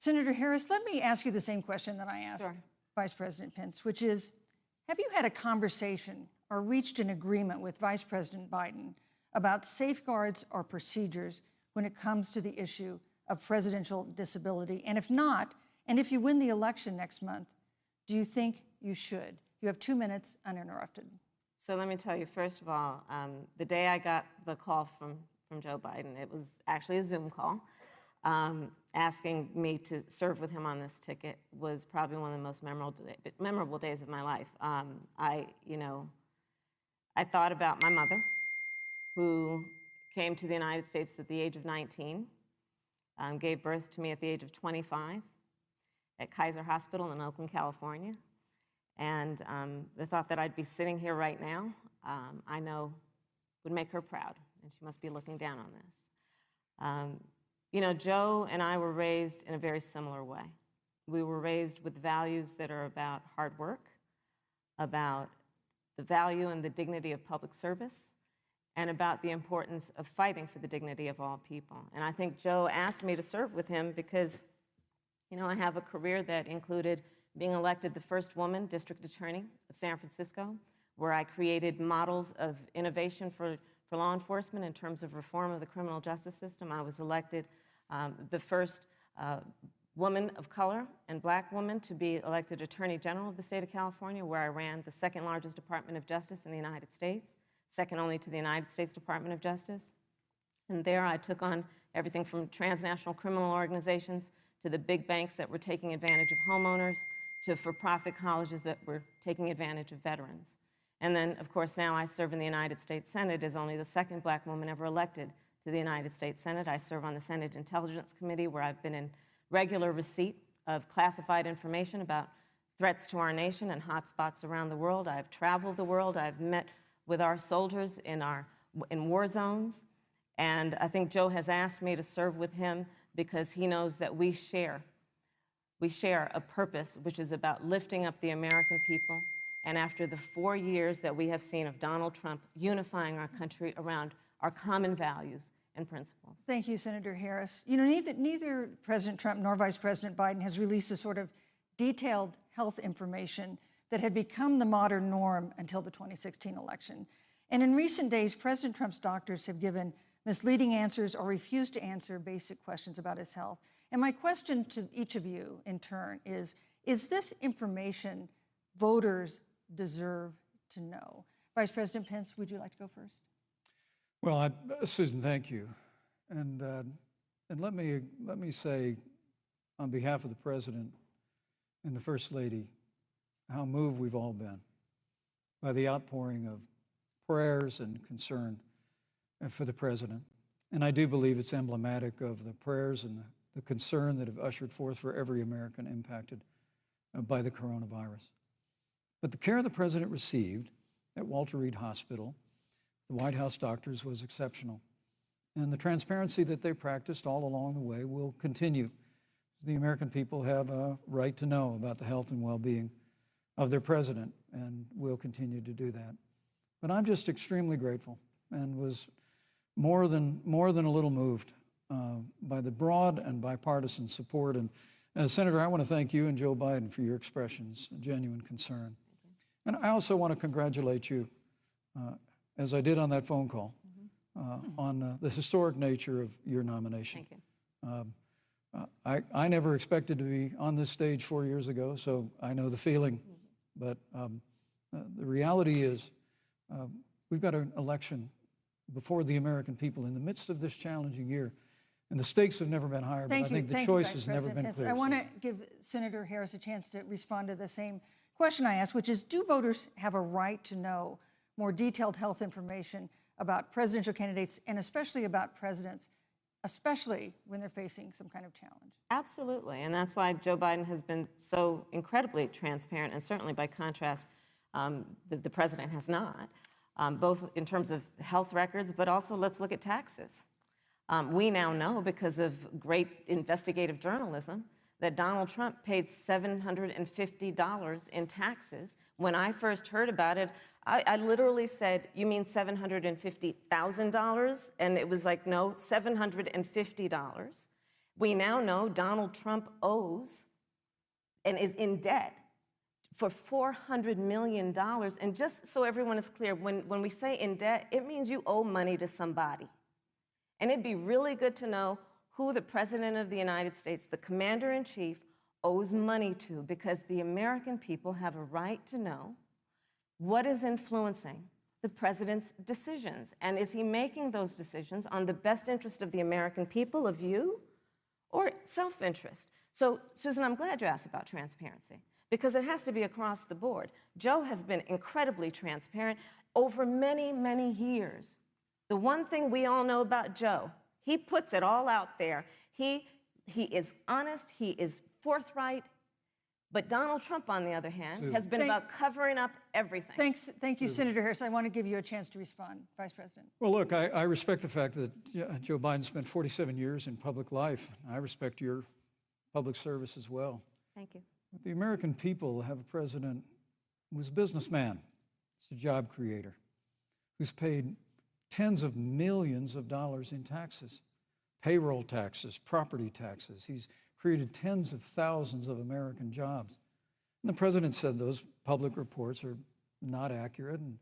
Senator Harris, let me ask you the same question that I asked Sure. Vice President Pence, which is, have you had a conversation or reached an agreement with Vice President Biden about safeguards or procedures when it comes to the issue of presidential disability? And if not, and if you win the election next month, do you think you should? You have 2 minutes uninterrupted. So let me tell you, first of all, the day I got the call from Joe Biden, it was actually a Zoom call, asking me to serve with him on this ticket was probably one of the most memorable days of my life. I thought about my mother, who came to the United States at the age of 19, gave birth to me at the age of 25 at Kaiser Hospital in Oakland, California. And the thought that I'd be sitting here right now, I know would make her proud, and she must be looking down on this. Joe and I were raised in a very similar way. We were raised with values that are about hard work, about the value and the dignity of public service, and about the importance of fighting for the dignity of all people. And I think Joe asked me to serve with him because, I have a career that included being elected the first woman district attorney of San Francisco, where I created models of innovation for law enforcement in terms of reform of the criminal justice system. I was elected the first woman of color and black woman to be elected Attorney General of the state of California, where I ran the second largest Department of Justice in the United States, second only to the United States Department of Justice. And there I took on everything from transnational criminal organizations to the big banks that were taking advantage of homeowners, to for-profit colleges that were taking advantage of veterans. And then, of course, now I serve in the United States Senate as only the second black woman ever elected to the United States Senate. I serve on the Senate Intelligence Committee, where I've been in regular receipt of classified information about threats to our nation and hotspots around the world. I've traveled the world. I've met with our soldiers in war zones. And I think Joe has asked me to serve with him because he knows that we share a purpose which is about lifting up the American people. And after the 4 years that we have seen of Donald Trump unifying our country around our common values and principles. Thank you, Senator Harris. Neither President Trump nor Vice President Biden has released a sort of detailed health information that had become the modern norm until the 2016 election. And in recent days, President Trump's doctors have given misleading answers or refused to answer basic questions about his health. And my question to each of you in turn is this information voters deserve to know? Vice President Pence, would you like to go first? Well, Susan, thank you. And let me say, on behalf of the President and the First Lady, how moved we've all been by the outpouring of prayers and concern for the President. And I do believe it's emblematic of the prayers and the concern that have ushered forth for every American impacted by the coronavirus. But the care the President received at Walter Reed Hospital, the White House doctors, was exceptional. And the transparency that they practiced all along the way will continue. The American people have a right to know about the health and well-being of their President, and will continue to do that. But I'm just extremely grateful and was more than a little moved by the broad and bipartisan support. And Senator, I want to thank you and Joe Biden for your expressions of genuine concern. And I also want to congratulate you, as I did on that phone call, on the historic nature of your nomination. Thank you. I never expected to be on this stage 4 years ago, so I know the feeling. But the reality is we've got an election before the American people in the midst of this challenging year. And the stakes have never been higher, but I think the choice has never been clearer. I want to give Senator Harris a chance to respond to the same question I asked, which is, do voters have a right to know more detailed health information about presidential candidates, and especially about presidents, especially when they're facing some kind of challenge? Absolutely, and that's why Joe Biden has been so incredibly transparent, and certainly by contrast, the President has not, both in terms of health records, but also let's look at taxes. We now know, because of great investigative journalism, that Donald Trump paid $750 in taxes. When I first heard about it, I literally said, "You mean $750,000? And it was like, no, $750. We now know Donald Trump owes and is in debt for $400 million. And just so everyone is clear, when we say in debt, it means you owe money to somebody. And it'd be really good to know who the President of the United States, the Commander-in-Chief, owes money to, because the American people have a right to know what is influencing the President's decisions. And is he making those decisions on the best interest of the American people, of you, or self-interest? So, Susan, I'm glad you asked about transparency, because it has to be across the board. Joe has been incredibly transparent over many, many years. The one thing we all know about Joe, he puts it all out there. He is honest, he is forthright. But Donald Trump, on the other hand, has been about covering up everything. Thank you, Senator Harris. I want to give you a chance to respond, Vice President. Well, look, I respect the fact that Joe Biden spent 47 years in public life. I respect your public service as well. Thank you. But the American people have a president who's a businessman, he's a job creator, who's paid tens of millions of dollars in taxes, payroll taxes, property taxes. He's created tens of thousands of American jobs. And the president said those public reports are not accurate. And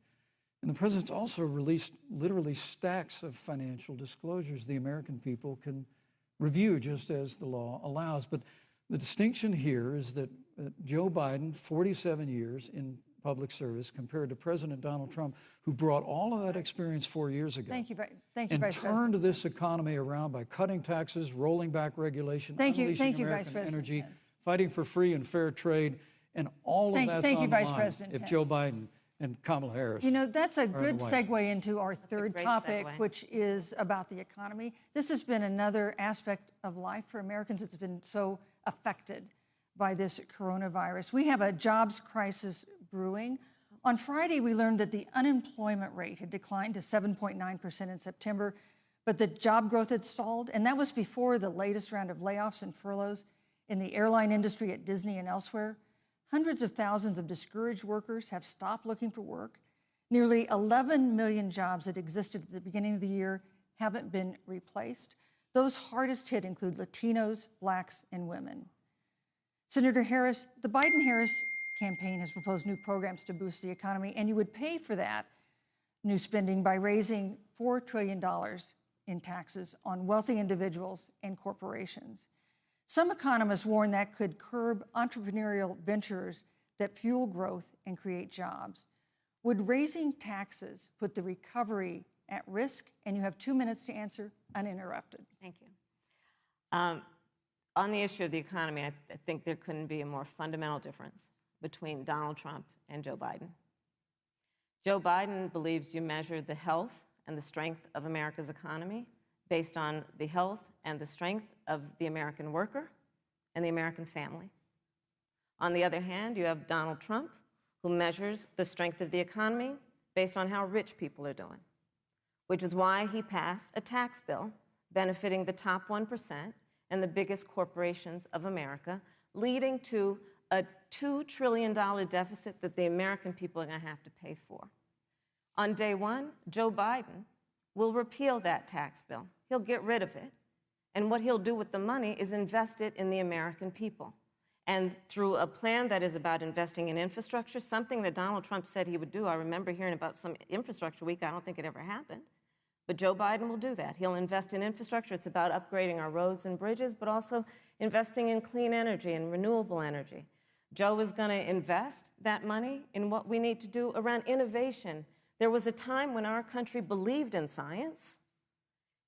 the president's also released literally stacks of financial disclosures the American people can review just as the law allows. But the distinction here is that Joe Biden, 47 years in public service, compared to President Donald Trump, who brought all of that experience 4 years ago. Thank you, Vice and President. turned this economy around by cutting taxes, rolling back regulation, Thank you, unleashing Vice American President energy, Pence. fighting for free and fair trade, and all of that's Thank you, on the Vice line President if Pence. Joe Biden and Kamala Harris. You know, that's a in good the White House. segue into our third great topic, segue. which is about the economy. This has been another aspect of life for Americans that's been so affected by this coronavirus. We have a jobs crisis brewing. On Friday, we learned that the unemployment rate had declined to 7.9% in September, but the job growth had stalled, and that was before the latest round of layoffs and furloughs in the airline industry at Disney and elsewhere. Hundreds of thousands of discouraged workers have stopped looking for work. Nearly 11 million jobs that existed at the beginning of the year haven't been replaced. Those hardest hit include Latinos, Blacks, and women. Senator Harris, the Biden-Harris campaign has proposed new programs to boost the economy, and you would pay for that new spending by raising $4 trillion in taxes on wealthy individuals and corporations. Some economists warn that could curb entrepreneurial ventures that fuel growth and create jobs. Would raising taxes put the recovery at risk? And you have 2 minutes to answer uninterrupted. Thank you. On the issue of the economy, I think there couldn't be a more fundamental difference between Donald Trump and Joe Biden. Joe Biden believes you measure the health and the strength of America's economy based on the health and the strength of the American worker and the American family. On the other hand, you have Donald Trump, who measures the strength of the economy based on how rich people are doing, which is why he passed a tax bill benefiting the top 1% and the biggest corporations of America, leading to a $2 trillion deficit that the American people are going to have to pay for. On day one, Joe Biden will repeal that tax bill. He'll get rid of it. And what he'll do with the money is invest it in the American people. And through a plan that is about investing in infrastructure, something that Donald Trump said he would do. I remember hearing about some infrastructure week. I don't think it ever happened. But Joe Biden will do that. He'll invest in infrastructure. It's about upgrading our roads and bridges, but also investing in clean energy and renewable energy. Joe is going to invest that money in what we need to do around innovation. There was a time when our country believed in science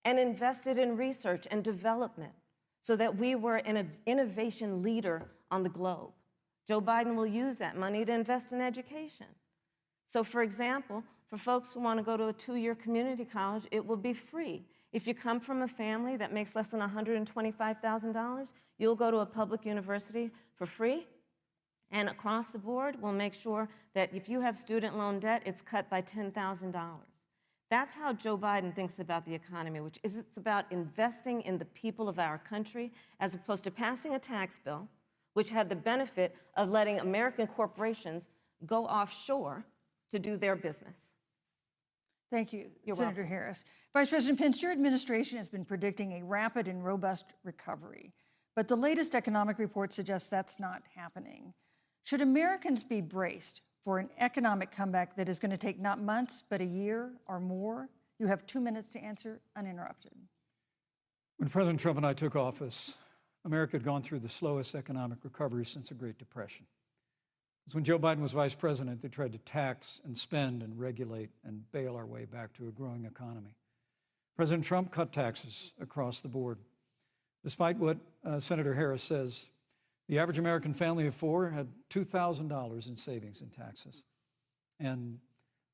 and invested in research and development so that we were an innovation leader on the globe. Joe Biden will use that money to invest in education. So, for example, for folks who want to go to a 2-year community college, it will be free. If you come from a family that makes less than $125,000, you'll go to a public university for free. And across the board, we'll make sure that if you have student loan debt, it's cut by $10,000. That's how Joe Biden thinks about the economy, which is it's about investing in the people of our country as opposed to passing a tax bill, which had the benefit of letting American corporations go offshore to do their business. Thank you, You're Senator Harris. Vice President Pence, your administration has been predicting a rapid and robust recovery, but the latest economic report suggests that's not happening. Should Americans be braced for an economic comeback that is going to take not months, but a year or more? You have 2 minutes to answer, uninterrupted. When President Trump and I took office, America had gone through the slowest economic recovery since the Great Depression. Because when Joe Biden was vice president, they tried to tax and spend and regulate and bail our way back to a growing economy. President Trump cut taxes across the board. Despite what Senator Harris says, the average American family of four had $2,000 in savings in taxes. And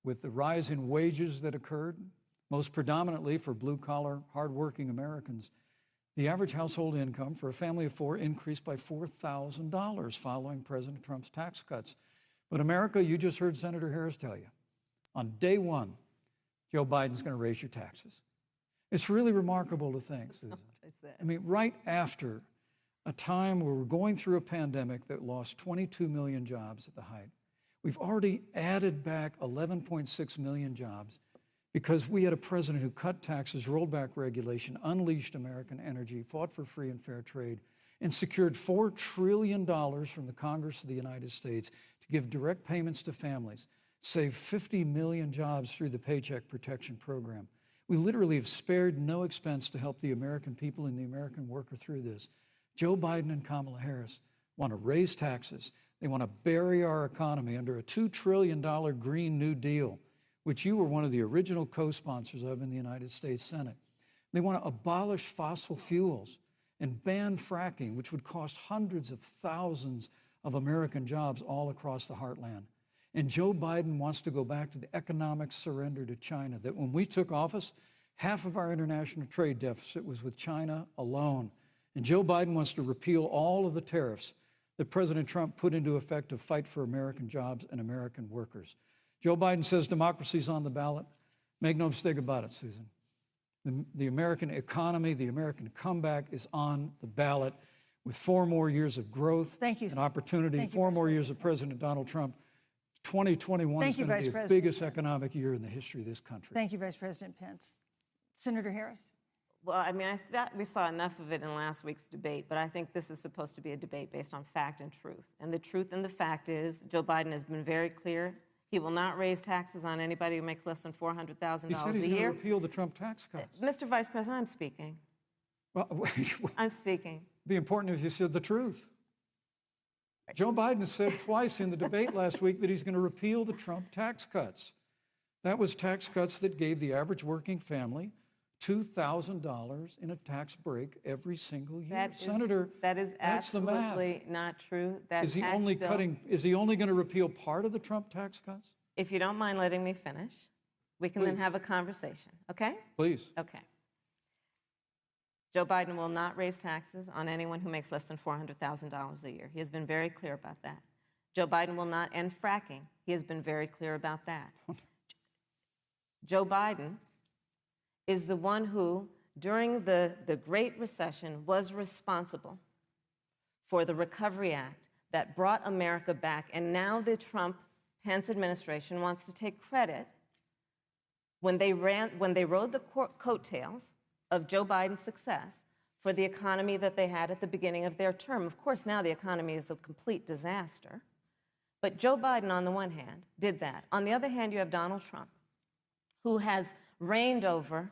with the rise in wages that occurred, most predominantly for blue-collar, hardworking Americans, the average household income for a family of four increased by $4,000 following President Trump's tax cuts. But America, you just heard Senator Harris tell you, on day one, Joe Biden's going to raise your taxes. It's really remarkable to think, Susan. I mean, right after a time where we're going through a pandemic that lost 22 million jobs at the height, we've already added back 11.6 million jobs because we had a president who cut taxes, rolled back regulation, unleashed American energy, fought for free and fair trade, and secured $4 trillion from the Congress of the United States to give direct payments to families, save 50 million jobs through the Paycheck Protection Program. We literally have spared no expense to help the American people and the American worker through this. Joe Biden and Kamala Harris want to raise taxes. They want to bury our economy under a $2 trillion Green New Deal, which you were one of the original co-sponsors of in the United States Senate. They want to abolish fossil fuels and ban fracking, which would cost hundreds of thousands of American jobs all across the heartland. And Joe Biden wants to go back to the economic surrender to China, that when we took office, half of our international trade deficit was with China alone. And Joe Biden wants to repeal all of the tariffs that President Trump put into effect to fight for American jobs and American workers. Joe Biden says democracy's on the ballot. Make no mistake about it, Susan. The American economy, the American comeback is on the ballot with 4 more years of growth and opportunity, 4 more years of President Donald Trump. 2021 is going to be the biggest economic year in the history of this country. Thank you, Vice President Pence. Senator Harris. Well, I mean, I thought we saw enough of it in last week's debate, but I think this is supposed to be a debate based on fact and truth. And the truth and the fact is, Joe Biden has been very clear. He will not raise taxes on anybody who makes less than $400,000 a year. He said he's going to repeal the Trump tax cuts. Mr. Vice President, I'm speaking. Well, wait, I'm speaking. It'd be important if you said the truth. Joe Biden said twice in the debate last week that he's going to repeal the Trump tax cuts. That was tax cuts that gave the average working family $2,000 in a tax break every single year. Senator, that is absolutely not true. That is he only going to repeal part of the Trump tax cuts? If you don't mind letting me finish, we can then have a conversation, okay? Please. Okay. Joe Biden will not raise taxes on anyone who makes less than $400,000 a year. He has been very clear about that. Joe Biden will not end fracking. He has been very clear about that. Joe Biden is the one who, during the Great Recession, was responsible for the Recovery Act that brought America back. And now the Trump-Pence administration wants to take credit when they rode the coattails of Joe Biden's success for the economy that they had at the beginning of their term. Of course, now the economy is a complete disaster. But Joe Biden, on the one hand, did that. On the other hand, you have Donald Trump, who has reigned over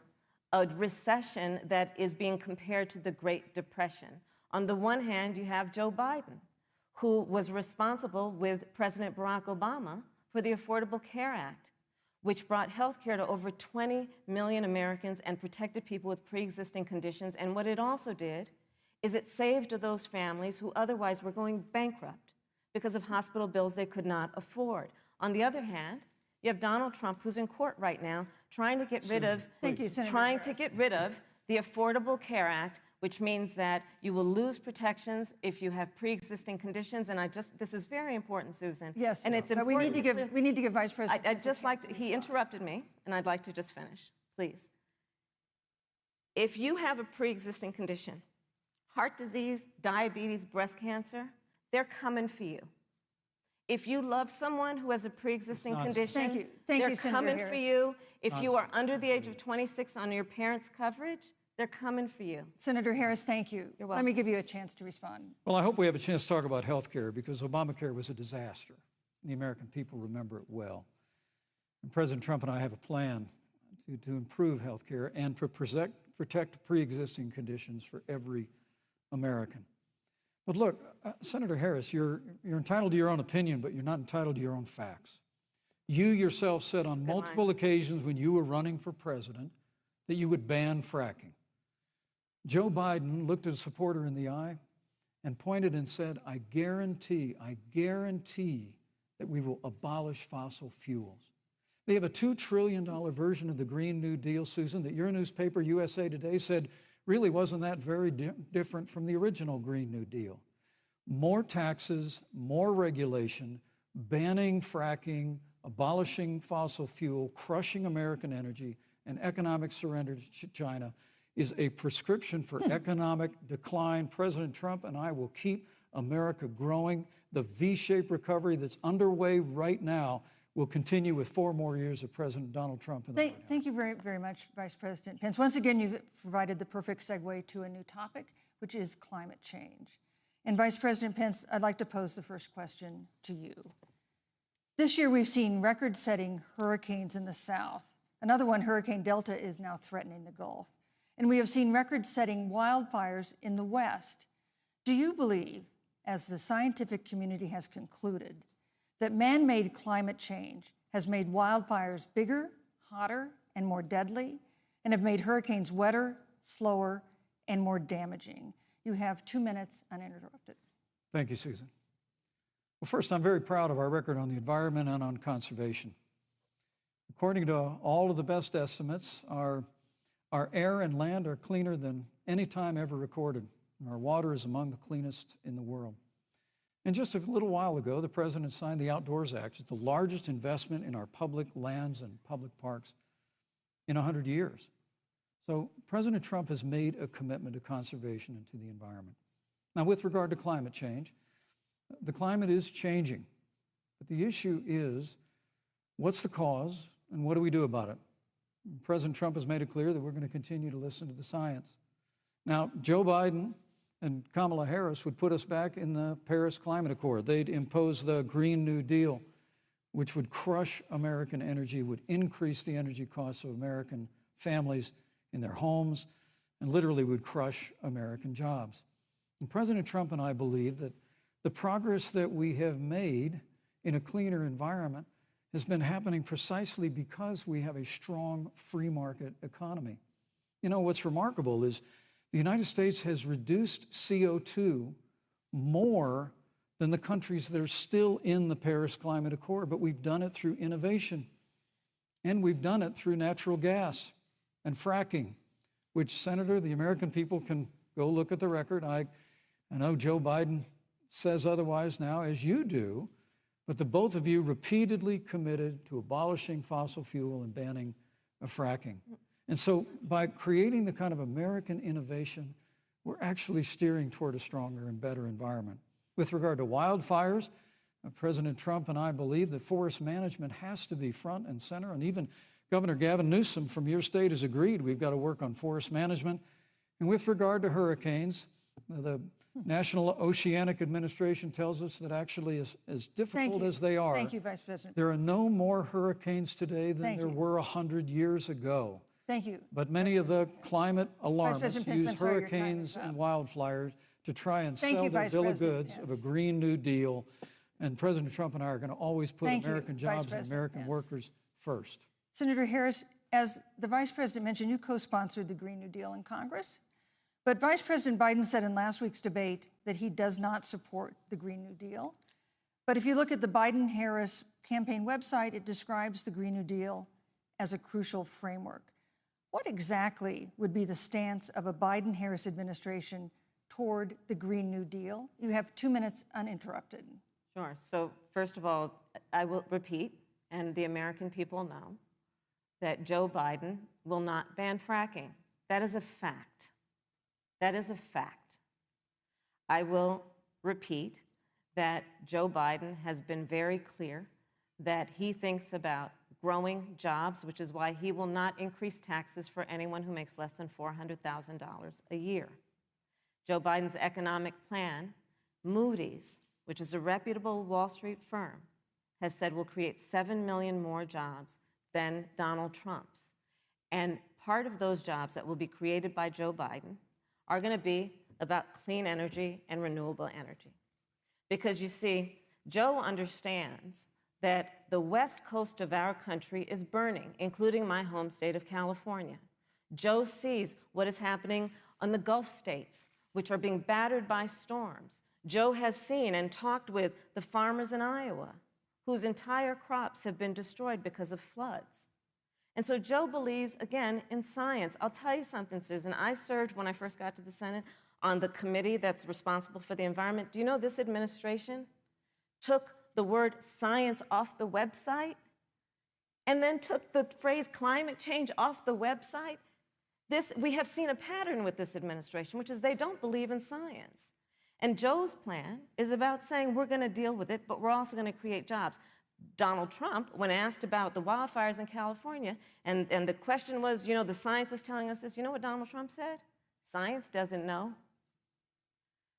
a recession that is being compared to the Great Depression. On the one hand, you have Joe Biden, who was responsible with President Barack Obama for the Affordable Care Act, which brought health care to over 20 million Americans and protected people with pre-existing conditions. And what it also did is it saved those families who otherwise were going bankrupt because of hospital bills they could not afford. On the other hand, you have Donald Trump, who's in court right now, trying to get rid of the Affordable Care Act, which means that you will lose protections if you have pre-existing conditions. And this is very important, Susan. Yes, and it's but important. we need to give Vice President. I'd just like to, he interrupted me, and I'd like to just finish, please. If you have a pre-existing condition, heart disease, diabetes, breast cancer, they're coming for you. If you love someone who has a pre-existing nonsense. condition, Thank they're you, Senator coming for Harris. you. If you are under the age of 26 on your parents' coverage, they're coming for you. Senator Harris, thank you. You're Let welcome. me give you a chance to respond. Well, I hope we have a chance to talk about health care because Obamacare was a disaster. The American people remember it well. And President Trump and I have a plan to improve health care and to protect pre-existing conditions for every American. But look, Senator Harris, you're entitled to your own opinion, but you're not entitled to your own facts. You yourself said on multiple occasions when you were running for president that you would ban fracking. Joe Biden looked at a supporter in the eye and pointed and said, I guarantee that we will abolish fossil fuels. They have a $2 trillion version of the Green New Deal, Susan, that your newspaper, USA Today, said really wasn't that very different from the original Green New Deal. More taxes, more regulation, banning fracking, abolishing fossil fuel, crushing American energy, and economic surrender to China is a prescription for economic decline. President Trump and I will keep America growing. The V-shaped recovery that's underway right now will continue with 4 more years of President Donald Trump in the White House. Thank you very, very much, Vice President Pence. Once again, you've provided the perfect segue to a new topic, which is climate change. And Vice President Pence, I'd like to pose the first question to you. This year, we've seen record-setting hurricanes in the South. Another one, Hurricane Delta, is now threatening the Gulf. And we have seen record-setting wildfires in the West. Do you believe, as the scientific community has concluded, that man-made climate change has made wildfires bigger, hotter, and more deadly, and have made hurricanes wetter, slower, and more damaging? You have 2 minutes uninterrupted. Thank you, Susan. Well, first, I'm very proud of our record on the environment and on conservation. According to all of the best estimates, our air and land are cleaner than any time ever recorded, and our water is among the cleanest in the world. And just a little while ago, the President signed the Outdoors Act. It's the largest investment in our public lands and public parks in 100 years. So President Trump has made a commitment to conservation and to the environment. Now, with regard to climate change, the climate is changing, but the issue is, what's the cause and what do we do about it? President Trump has made it clear that we're going to continue to listen to the science. Now, Joe Biden and Kamala Harris would put us back in the Paris Climate Accord. They'd impose the Green New Deal, which would crush American energy, would increase the energy costs of American families in their homes, and literally would crush American jobs. And President Trump and I believe that the progress that we have made in a cleaner environment has been happening precisely because we have a strong free market economy. You know, what's remarkable is the United States has reduced CO2 more than the countries that are still in the Paris Climate Accord, but we've done it through innovation, and we've done it through natural gas and fracking, which, Senator, the American people can go look at the record. I know Joe Biden says otherwise now, as you do, but the both of you repeatedly committed to abolishing fossil fuel and banning fracking. And so by creating the kind of American innovation, we're actually steering toward a stronger and better environment. With regard to wildfires, President Trump and I believe that forest management has to be front and center, and even Governor Gavin Newsom from your state has agreed we've got to work on forest management. And with regard to hurricanes, the National Oceanic Administration tells us that actually as difficult as they are, Thank you, Vice President. there are no more hurricanes today than there were 100 years ago. Thank you. But many of the climate alarmists President Pence, use I'm sorry, your time hurricanes is up. and wildfires to try and Thank sell you, their Vice bill of President goods of a Pence. Green New Deal. And President Trump and I are going to always put Thank you, American Vice jobs and President American Pence. workers first. Senator Harris, as the Vice President mentioned, you co-sponsored the Green New Deal in Congress. But Vice President Biden said in last week's debate that he does not support the Green New Deal. But if you look at the Biden-Harris campaign website, it describes the Green New Deal as a crucial framework. What exactly would be the stance of a Biden-Harris administration toward the Green New Deal? You have 2 minutes uninterrupted. Sure. So first of all, I will repeat, and the American people know, that Joe Biden will not ban fracking. That is a fact. That is a fact. I will repeat that Joe Biden has been very clear that he thinks about growing jobs, which is why he will not increase taxes for anyone who makes less than $400,000 a year. Joe Biden's economic plan, Moody's, which is a reputable Wall Street firm, has said will create 7 million more jobs than Donald Trump's. And part of those jobs that will be created by Joe Biden are going to be about clean energy and renewable energy. Because you see, Joe understands that the west coast of our country is burning, including my home state of California. Joe sees what is happening on the Gulf states, which are being battered by storms. Joe has seen and talked with the farmers in Iowa, whose entire crops have been destroyed because of floods. And so Joe believes, again, in science. I'll tell you something, Susan. I served, when I first got to the Senate, on the committee that's responsible for the environment. Do you know this administration took the word science off the website and then took the phrase climate change off the website? We have seen a pattern with this administration, which is they don't believe in science. And Joe's plan is about saying we're going to deal with it, but we're also going to create jobs. Donald Trump, when asked about the wildfires in California, and the question was, you know, the science is telling us this, you know what Donald Trump said? Science doesn't know.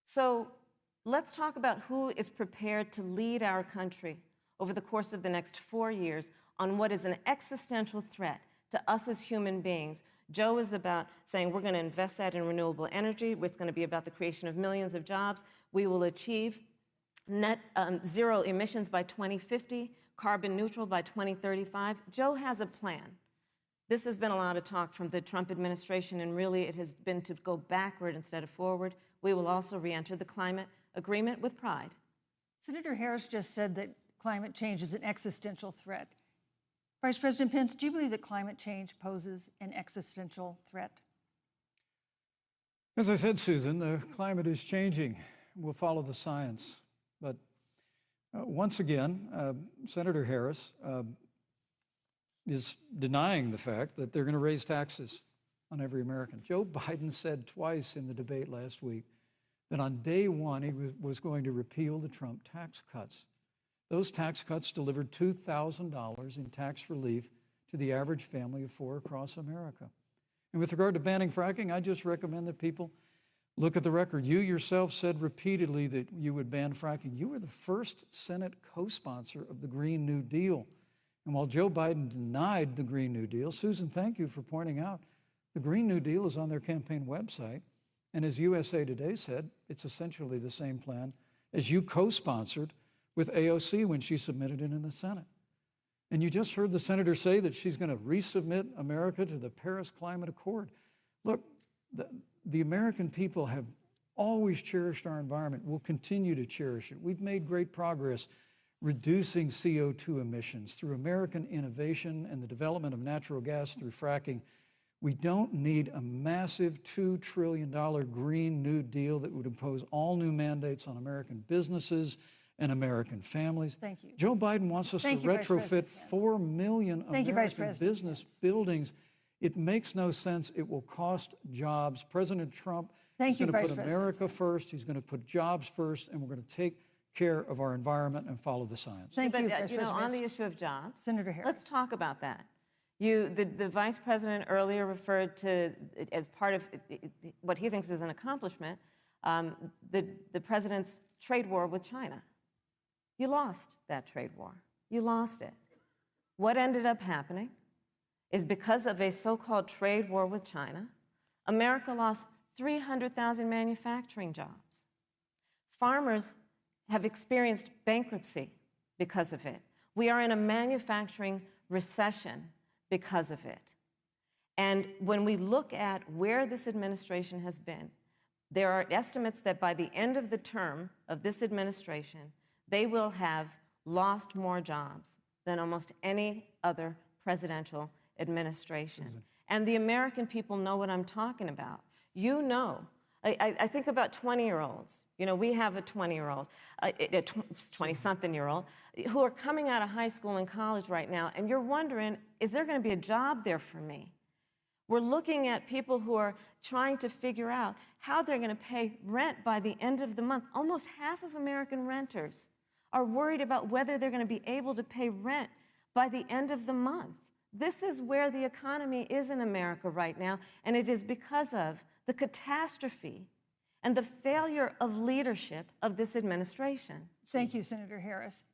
So let's talk about who is prepared to lead our country over the course of the next 4 years on what is an existential threat to us as human beings. Joe is about saying we're going to invest that in renewable energy. It's going to be about the creation of millions of jobs. We will achieve net zero emissions by 2050, carbon neutral by 2035. Joe has a plan. This has been a lot of talk from the Trump administration, and really it has been to go backward instead of forward. We will also re-enter the climate agreement with pride. Senator Harris just said that climate change is an existential threat. Vice President Pence, do you believe that climate change poses an existential threat? As I said, Susan, the climate is changing. We'll follow the science. But once again, Senator Harris is denying the fact that they're going to raise taxes on every American. Joe Biden said twice in the debate last week that on day one he was going to repeal the Trump tax cuts. Those tax cuts delivered $2,000 in tax relief to the average family of 4 across America. And with regard to banning fracking, I just recommend that people look at the record. You yourself said repeatedly that you would ban fracking. You were the first Senate co-sponsor of the Green New Deal. And while Joe Biden denied the Green New Deal, Susan, thank you for pointing out, the Green New Deal is on their campaign website. And as USA Today said, it's essentially the same plan as you co-sponsored with AOC when she submitted it in the Senate. And you just heard the senator say that she's going to resubmit America to the Paris Climate Accord. Look, the American people have always cherished our environment. We'll continue to cherish it. We've made great progress reducing CO2 emissions through American innovation and the development of natural gas through fracking. We don't need a massive $2 trillion Green New Deal that would impose all new mandates on American businesses and American families. Thank you. Joe Biden wants us to retrofit 4 million American business buildings. It makes no sense. It will cost jobs. President Trump is going to put America first. He's going to put jobs first, and we're going to take care of our environment and follow the science. Thank you, But, on the issue of jobs, Senator Harris. let's talk about that. The vice president earlier referred to, as part of what he thinks is an accomplishment, the president's trade war with China. You lost that trade war. You lost it. What ended up happening is because of a so-called trade war with China, America lost 300,000 manufacturing jobs. Farmers have experienced bankruptcy because of it. We are in a manufacturing recession because of it. And when we look at where this administration has been, there are estimates that by the end of the term of this administration, they will have lost more jobs than almost any other presidential administration. And the American people know what I'm talking about. You know, I think about 20-year-olds. You know, we have a 20-year-old, a 20-something-year-old, who are coming out of high school and college right now, and you're wondering, is there going to be a job there for me? We're looking at people who are trying to figure out how they're going to pay rent by the end of the month. Almost half of American renters are worried about whether they're going to be able to pay rent by the end of the month. This is where the economy is in America right now, and it is because of the catastrophe and the failure of leadership of this administration. Thank you, Senator Harris.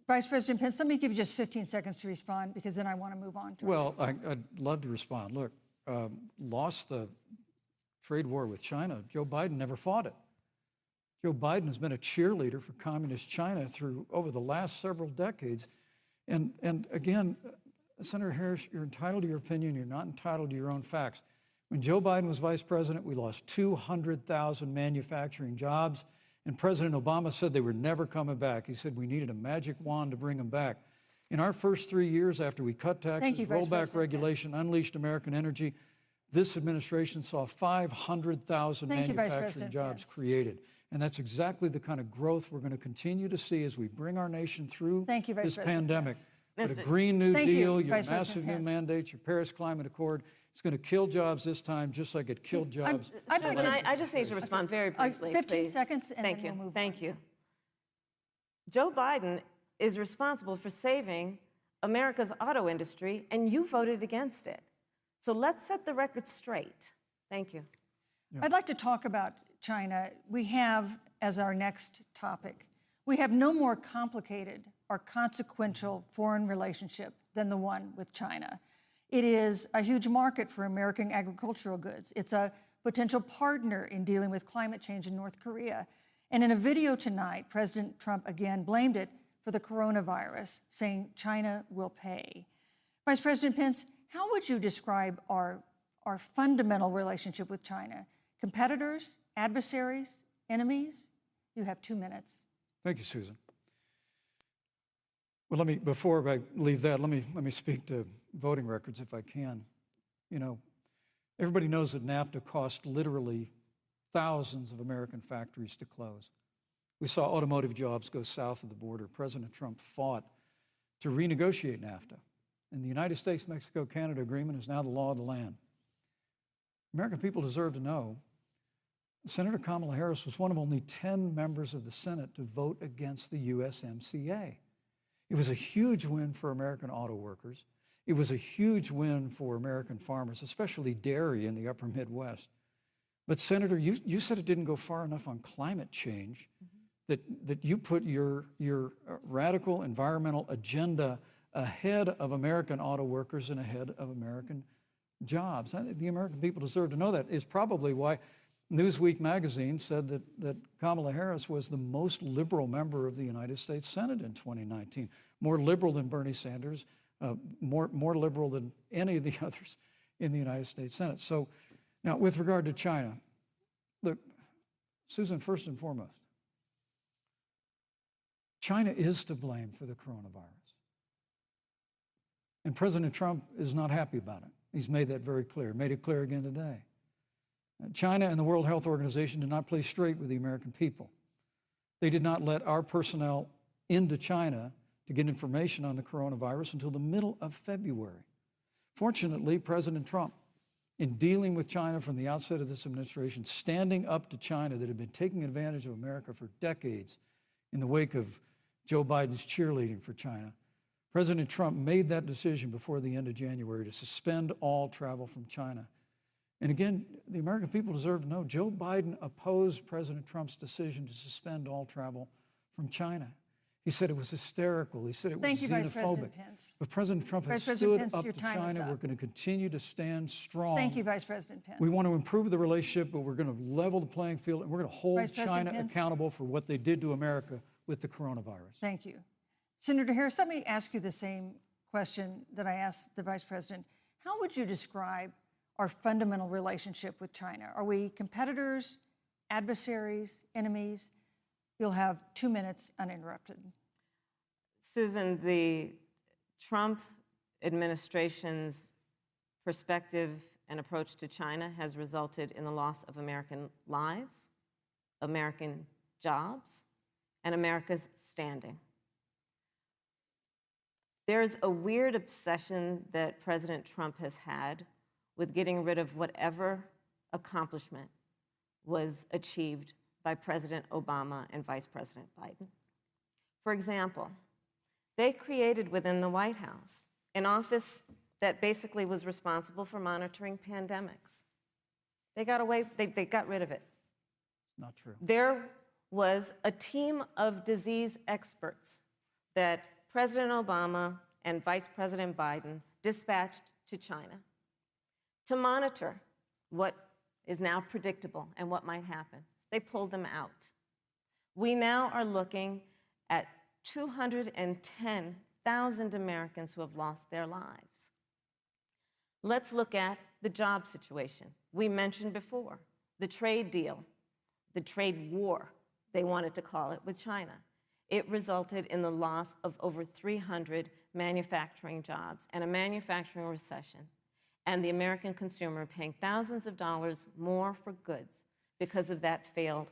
Vice President Pence, let me give you just 15 seconds to respond, because then I want to move on to Well, I'd love to respond. Look, lost the trade war with China. Joe Biden never fought it. Joe Biden has been a cheerleader for communist China over the last several decades. And again, Senator Harris, you're entitled to your opinion. You're not entitled to your own facts. When Joe Biden was vice president, we lost 200,000 manufacturing jobs, and President Obama said they were never coming back. He said we needed a magic wand to bring them back. In our first 3 years after we cut taxes, rolled back regulation, unleashed American energy, this administration saw 500,000 manufacturing jobs created. And that's exactly the kind of growth we're going to continue to see as we bring our nation through this pandemic. But a Green New Deal, your massive new mandates, your Paris Climate Accord, it's going to kill jobs this time, just like it killed jobs. Susan, I just need to respond very briefly, 15 please. seconds, and then we'll move on. Thank you. Joe Biden is responsible for saving America's auto industry, and you voted against it. So let's set the record straight. Thank you. I'd like to talk about China. We have, as our next topic, we have no more complicated or consequential foreign relationship than the one with China. It is a huge market for American agricultural goods. It's a potential partner in dealing with climate change in North Korea. And in a video tonight, President Trump again blamed it for the coronavirus, saying China will pay. Vice President Pence, how would you describe our fundamental relationship with China? Competitors, adversaries, enemies? You have 2 minutes. Thank you, Susan. Well, before I leave that, let me speak to voting records if I can. You know, everybody knows that NAFTA cost literally thousands of American factories to close. We saw automotive jobs go south of the border. President Trump fought to renegotiate NAFTA. And the United States-Mexico-Canada agreement is now the law of the land. American people deserve to know Senator Kamala Harris was one of only 10 members of the Senate to vote against the USMCA. It was a huge win for American auto workers. It was a huge win for American farmers, especially dairy in the upper Midwest. But Senator, you said it didn't go far enough on climate change, that you put your radical environmental agenda ahead of American auto workers and ahead of American jobs. The American people deserve to know that. It's probably why Newsweek magazine said that Kamala Harris was the most liberal member of the United States Senate in 2019, more liberal than Bernie Sanders, more liberal than any of the others in the United States Senate. So now with regard to China, look, Susan, first and foremost, China is to blame for the coronavirus. And President Trump is not happy about it. He's made that very clear, made it clear again today. China and the World Health Organization did not play straight with the American people. They did not let our personnel into China to get information on the coronavirus until the middle of February. Fortunately, President Trump, in dealing with China from the outset of this administration, standing up to China that had been taking advantage of America for decades in the wake of Joe Biden's cheerleading for China, President Trump made that decision before the end of January to suspend all travel from China. And again, the American people deserve to know Joe Biden opposed President Trump's decision to suspend all travel from China. He said it was hysterical. He said it was xenophobic. Vice President Pence. But President Trump has stood up to China. We're going to continue to stand strong. Thank you, Vice President Pence. We want to improve the relationship, but we're going to level the playing field, and we're going to hold China accountable for what they did to America with the coronavirus. Thank you. Senator Harris, let me ask you the same question that I asked the Vice President. How would you describe our fundamental relationship with China? Are we competitors, adversaries, enemies? You'll have 2 minutes uninterrupted. Susan, the Trump administration's perspective and approach to China has resulted in the loss of American lives, American jobs, and America's standing. There's a weird obsession that President Trump has had with getting rid of whatever accomplishment was achieved by President Obama and Vice President Biden. For example, they created within the White House an office that basically was responsible for monitoring pandemics. They got rid of it. Not true. There was a team of disease experts that President Obama and Vice President Biden dispatched to China to monitor what is now predictable and what might happen. They pulled them out. We now are looking at 210,000 Americans who have lost their lives. Let's look at the job situation. We mentioned before the trade deal, the trade war, they wanted to call it, with China. It resulted in the loss of over 300 manufacturing jobs and a manufacturing recession, and the American consumer paying thousands of dollars more for goods because of that failed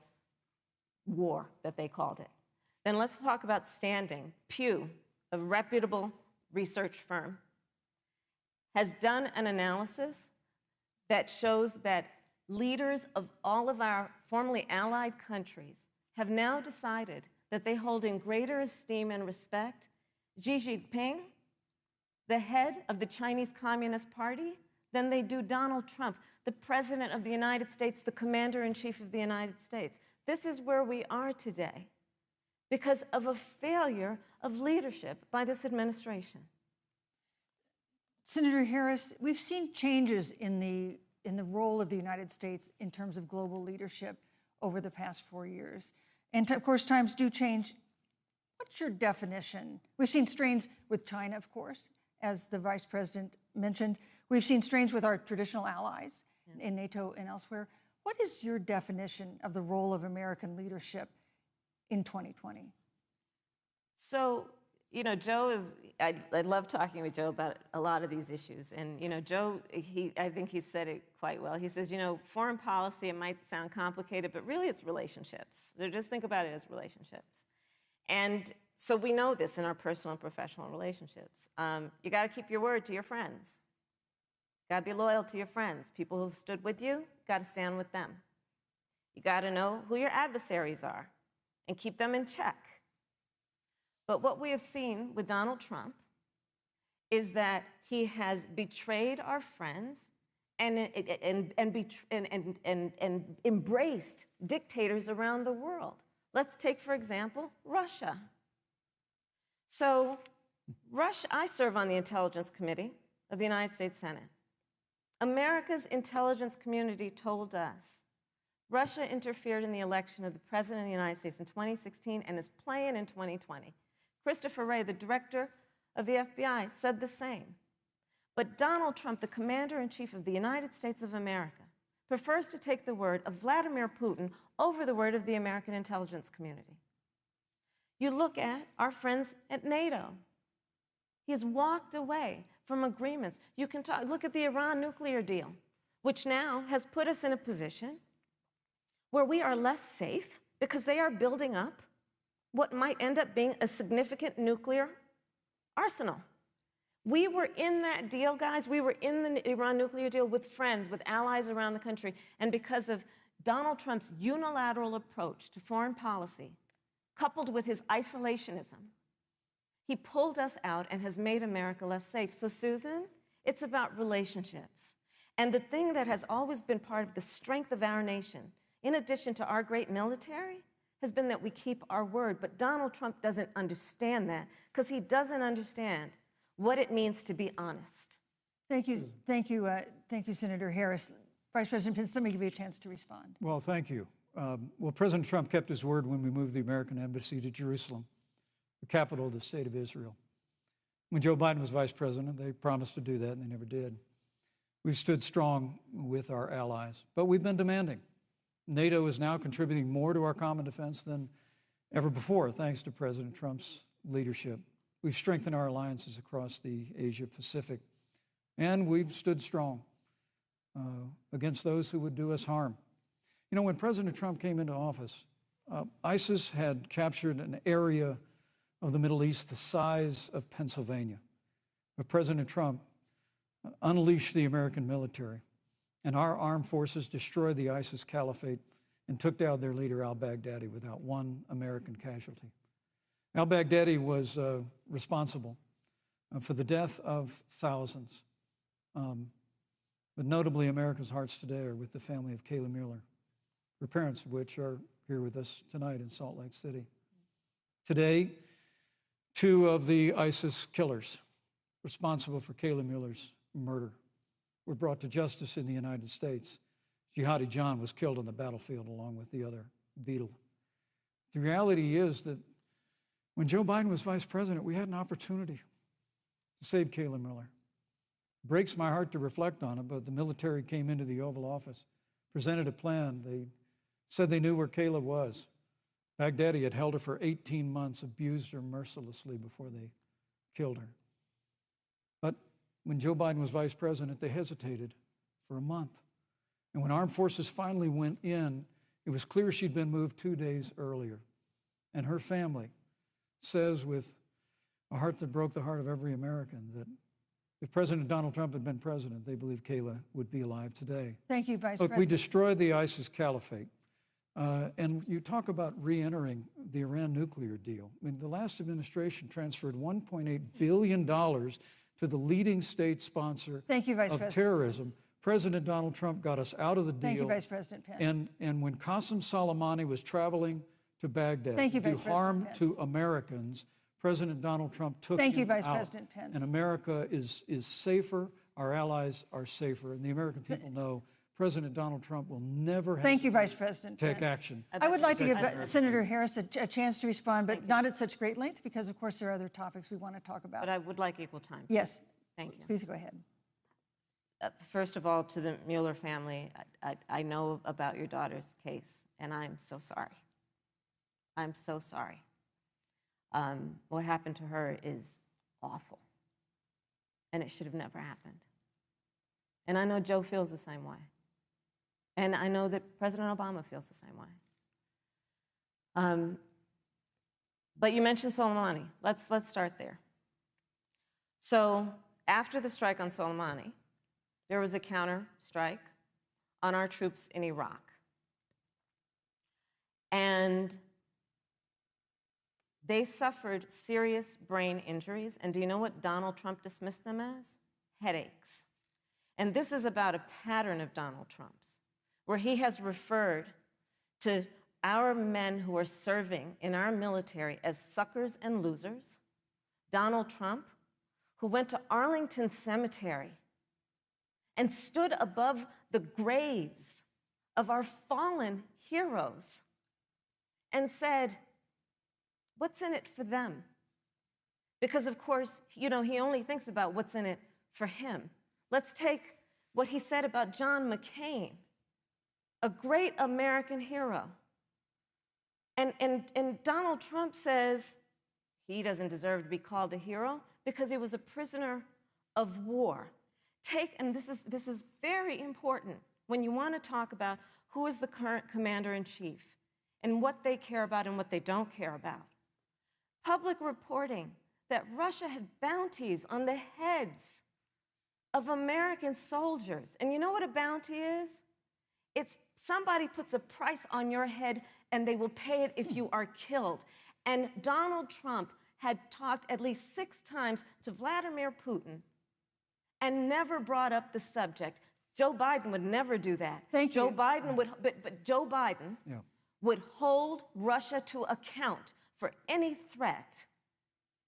war that they called it. Then let's talk about standing. Pew, a reputable research firm, has done an analysis that shows that leaders of all of our formerly allied countries have now decided that they hold in greater esteem and respect Xi Jinping, the head of the Chinese Communist Party, than they do Donald Trump, the President of the United States, the Commander-in-Chief of the United States. This is where we are today because of a failure of leadership by this administration. Senator Harris, we've seen changes in the role of the United States in terms of global leadership over the past 4 years. And of course, times do change. What's your definition? We've seen strains with China, of course, as the Vice President mentioned. We've seen strains with our traditional allies in NATO and elsewhere. What is your definition of the role of American leadership in 2020? So, you know, Joe is, I love talking with Joe about a lot of these issues. And, you know, Joe, I think he said it quite well. He says, you know, foreign policy, it might sound complicated, but really it's relationships. So just think about it as relationships. And so we know this in our personal and professional relationships. You got to keep your word to your friends. Got to be loyal to your friends. People who've stood with you, got to stand with them. You got to know who your adversaries are and keep them in check. But what we have seen with Donald Trump is that he has betrayed our friends and embraced dictators around the world. Let's take, for example, Russia. So, I serve on the Intelligence Committee of the United States Senate. America's intelligence community told us Russia interfered in the election of the President of the United States in 2016 and is playing in 2020. Christopher Wray, the director of the FBI, said the same. But Donald Trump, the Commander-in-Chief of the United States of America, prefers to take the word of Vladimir Putin over the word of the American intelligence community. You look at our friends at NATO. He has walked away from agreements. You can look at the Iran nuclear deal, which now has put us in a position where we are less safe because they are building up what might end up being a significant nuclear arsenal. We were in that deal, guys. We were in the Iran nuclear deal with friends, with allies around the country. And because of Donald Trump's unilateral approach to foreign policy, coupled with his isolationism, he pulled us out and has made America less safe. So, Susan, it's about relationships. And the thing that has always been part of the strength of our nation, in addition to our great military, has been that we keep our word. But Donald Trump doesn't understand that because he doesn't understand what it means to be honest. Thank you, Senator Harris. Vice President Pence, let me give you a chance to respond. Well, thank you. Well, President Trump kept his word when we moved the American embassy to Jerusalem, the capital of the state of Israel. When Joe Biden was vice president, they promised to do that, and they never did. We've stood strong with our allies, but we've been demanding. NATO is now contributing more to our common defense than ever before, thanks to President Trump's leadership. We've strengthened our alliances across the Asia-Pacific, and we've stood strong against those who would do us harm. You know, when President Trump came into office, ISIS had captured an area of the Middle East the size of Pennsylvania. But President Trump unleashed the American military, and our armed forces destroyed the ISIS caliphate and took down their leader, al-Baghdadi, without one American casualty. Al-Baghdadi was responsible for the death of thousands. But notably, America's hearts today are with the family of Kayla Mueller, her parents of which are here with us tonight in Salt Lake City. Today, 2 of the ISIS killers responsible for Kayla Mueller's murder were brought to justice in the United States. Jihadi John was killed on the battlefield along with the other beetle. The reality is that when Joe Biden was vice president, we had an opportunity to save Kayla Mueller. It breaks my heart to reflect on it, but the military came into the Oval Office, presented a plan. They said they knew where Kayla was. Baghdadi had held her for 18 months, abused her mercilessly before they killed her. But when Joe Biden was vice president, they hesitated for a month. And when armed forces finally went in, it was clear she'd been moved 2 days earlier. And her family says with a heart that broke the heart of every American that if President Donald Trump had been president, they believe Kayla would be alive today. Thank you, Vice Look, President. we destroyed the ISIS caliphate. And you talk about re-entering the Iran nuclear deal. I mean, the last administration transferred $1.8 billion to the leading state sponsor Thank you, Vice of President. terrorism. President Donald Trump got us out of the deal. Thank you, Vice President Pence. And when Qasem Soleimani was traveling to Baghdad Thank you, to do Vice President harm Pence. to Americans, President Donald Trump took Thank you, him Vice out. President Pence. And America is safer, our allies are safer, and the American people know President Donald Trump will never Thank you, hesitate Vice President to take Pence. action. I would like to give Senator Harris a chance to respond, but not at such great length, because of course there are other topics we want to talk about. But I would like equal time. Yes. Thank you. Please go ahead. First of all, to the Mueller family, I know about your daughter's case, and I'm so sorry. I'm so sorry. What happened to her is awful, and it should have never happened. And I know Joe feels the same way. And I know that President Obama feels the same way. But you mentioned Soleimani. Let's start there. So after the strike on Soleimani, there was a counter strike on our troops in Iraq. And they suffered serious brain injuries. And do you know what Donald Trump dismissed them as? Headaches. And this is about a pattern of Donald Trump's, where he has referred to our men who are serving in our military as suckers and losers. Donald Trump, who went to Arlington Cemetery and stood above the graves of our fallen heroes and said, what's in it for them? Because of course, you know, he only thinks about what's in it for him. Let's take what he said about John McCain, a great American hero. And Donald Trump says he doesn't deserve to be called a hero because he was a prisoner of war. And this is very important when you want to talk about who is the current commander-in-chief and what they care about and what they don't care about. Public reporting that Russia had bounties on the heads of American soldiers. And you know what a bounty is? It's somebody puts a price on your head and they will pay it if you are killed. And Donald Trump had talked at least 6 times to Vladimir Putin and never brought up the subject. Joe Biden would never do that. Thank you. Joe Biden would, but Joe Biden would hold Russia to account for any threat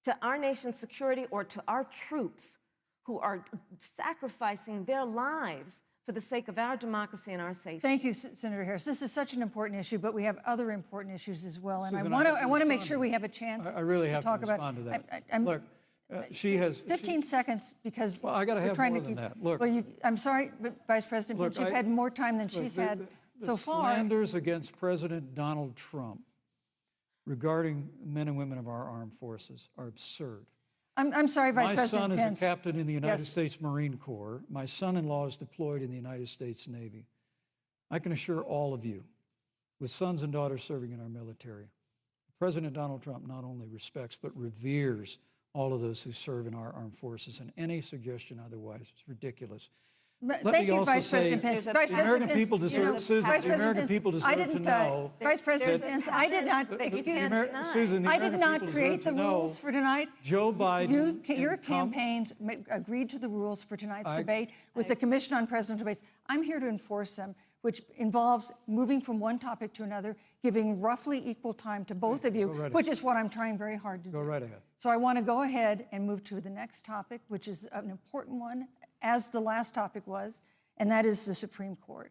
to our nation's security or to our troops who are sacrificing their lives for the sake of our democracy and our safety. Thank you, Senator Harris. This is such an important issue, but we have other important issues as well. And Susan, I want to make respond sure to we that. have a chance I really have to talk about. respond to that. I'm- Look, she has 15 seconds, because Well, I gotta we're have trying more to than keep. that. Look. Well, I'm sorry, but Vice President Look, Pence, you've had more time than she's had so far. The slanders against President Donald Trump regarding men and women of our armed forces are absurd. I'm sorry, Vice My President son Pence. is a captain in the United Yes. States Marine Corps. My son-in-law is deployed in the United States Navy. I can assure all of you, with sons and daughters serving in our military, President Donald Trump not only respects but reveres all of those who serve in our armed forces, and any suggestion otherwise is ridiculous. Thank you, Vice President Pence. Vice The American President people Pence, deserve, Susan, Vice the President American Pence, people I deserve to didn't, know. Vice President There's a Pence, I did not, pattern that you excuse can't me, deny. Susan, the I did American not people create deserve the to know rules for tonight. Joe Biden. Your and campaigns agreed to the rules for tonight's debate with the Commission on Presidential Debates. I'm here to enforce them, which involves moving from one topic to another, giving roughly equal time to both of you, right which is what I'm trying very hard to do. Go right ahead. So I want to go ahead and move to the next topic, which is an important one, as the last topic was, and that is the Supreme Court.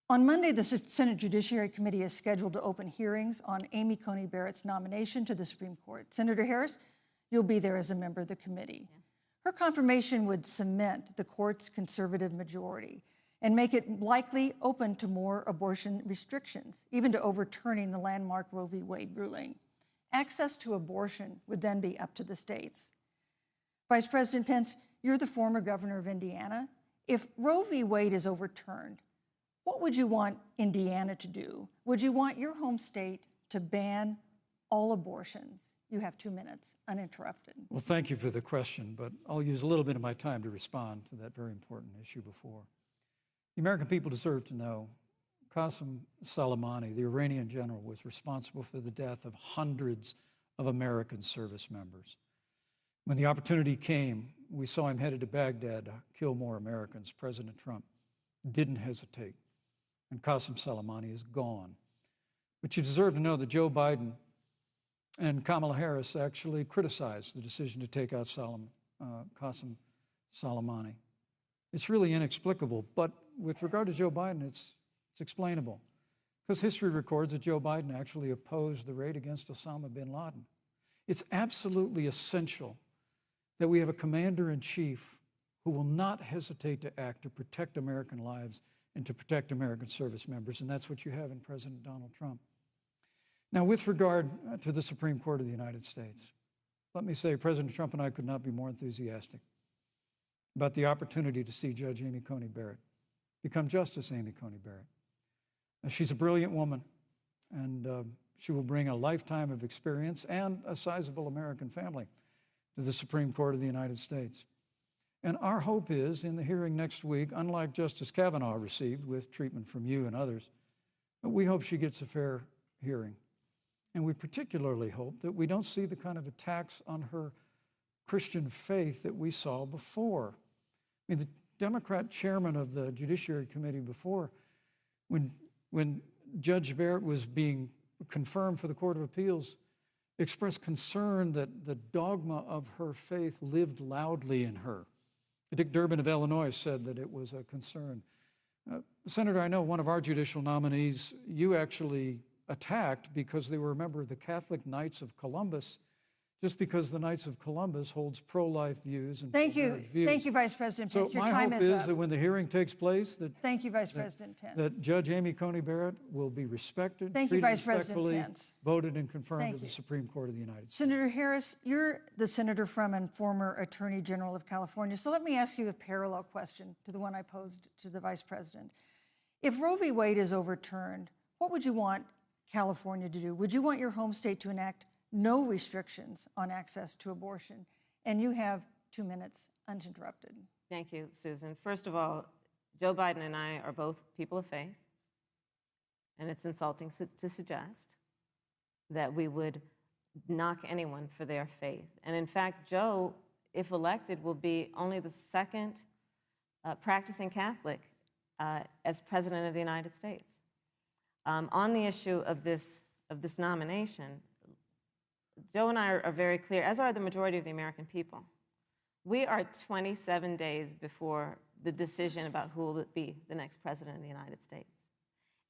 On Monday, the Senate Judiciary Committee is scheduled to open hearings on Amy Coney Barrett's nomination to the Supreme Court. Senator Harris, you'll be there as a member of the committee. Yes. Her confirmation would cement the court's conservative majority and make it likely open to more abortion restrictions, even to overturning the landmark Roe v. Wade ruling. Access to abortion would then be up to the states. Vice President Pence, you're the former governor of Indiana. If Roe v. Wade is overturned, what would you want Indiana to do? Would you want your home state to ban all abortions? You have 2 minutes, uninterrupted. Well, thank you for the question, but I'll use a little bit of my time to respond to that very important issue before. The American people deserve to know Qasem Soleimani, the Iranian general, was responsible for the death of hundreds of American service members. When the opportunity came, we saw him headed to Baghdad to kill more Americans. President Trump didn't hesitate, and Qasem Soleimani is gone. But you deserve to know that Joe Biden and Kamala Harris actually criticized the decision to take out Qasem Soleimani. It's really inexplicable, but with regard to Joe Biden, it's explainable. Because history records that Joe Biden actually opposed the raid against Osama bin Laden. It's absolutely essential that we have a commander-in-chief who will not hesitate to act to protect American lives and to protect American service members, and that's what you have in President Donald Trump. Now, with regard to the Supreme Court of the United States, let me say President Trump and I could not be more enthusiastic about the opportunity to see Judge Amy Coney Barrett become Justice Amy Coney Barrett. She's a brilliant woman, and she will bring a lifetime of experience and a sizable American family to the Supreme Court of the United States. And our hope is, in the hearing next week, unlike Justice Kavanaugh received with treatment from you and others, we hope she gets a fair hearing. And we particularly hope that we don't see the kind of attacks on her Christian faith that we saw before. I mean, the Democrat chairman of the Judiciary Committee before, when Judge Barrett was being confirmed for the Court of Appeals, expressed concern that the dogma of her faith lived loudly in her. Dick Durbin of Illinois said that it was a concern. Senator, I know one of our judicial nominees you actually attacked because they were a member of the Catholic Knights of Columbus, just because the Knights of Columbus holds pro-life views and pro-marriage views. Thank you, Vice President Pence. So Your my time hope is is up. that when the hearing takes place, Thank you, Vice President Pence. that Judge Amy Coney Barrett will be respected, Thank you, treated Vice President respectfully, Pence. voted and confirmed Thank to the you. Supreme Court of the United States. Senator Harris, you're the senator from and former Attorney General of California. So let me ask you a parallel question to the one I posed to the Vice President. If Roe v. Wade is overturned, what would you want California to do? Would you want your home state to enact no restrictions on access to abortion? And you have 2 minutes uninterrupted. Thank you, Susan. First of all, Joe Biden and I are both people of faith, and it's insulting to suggest that we would knock anyone for their faith. And in fact, Joe, if elected, will be only the second practicing Catholic as President of the United States. On the issue of this nomination, Joe and I are very clear, as are the majority of the American people. We are 27 days before the decision about who will be the next president of the United States.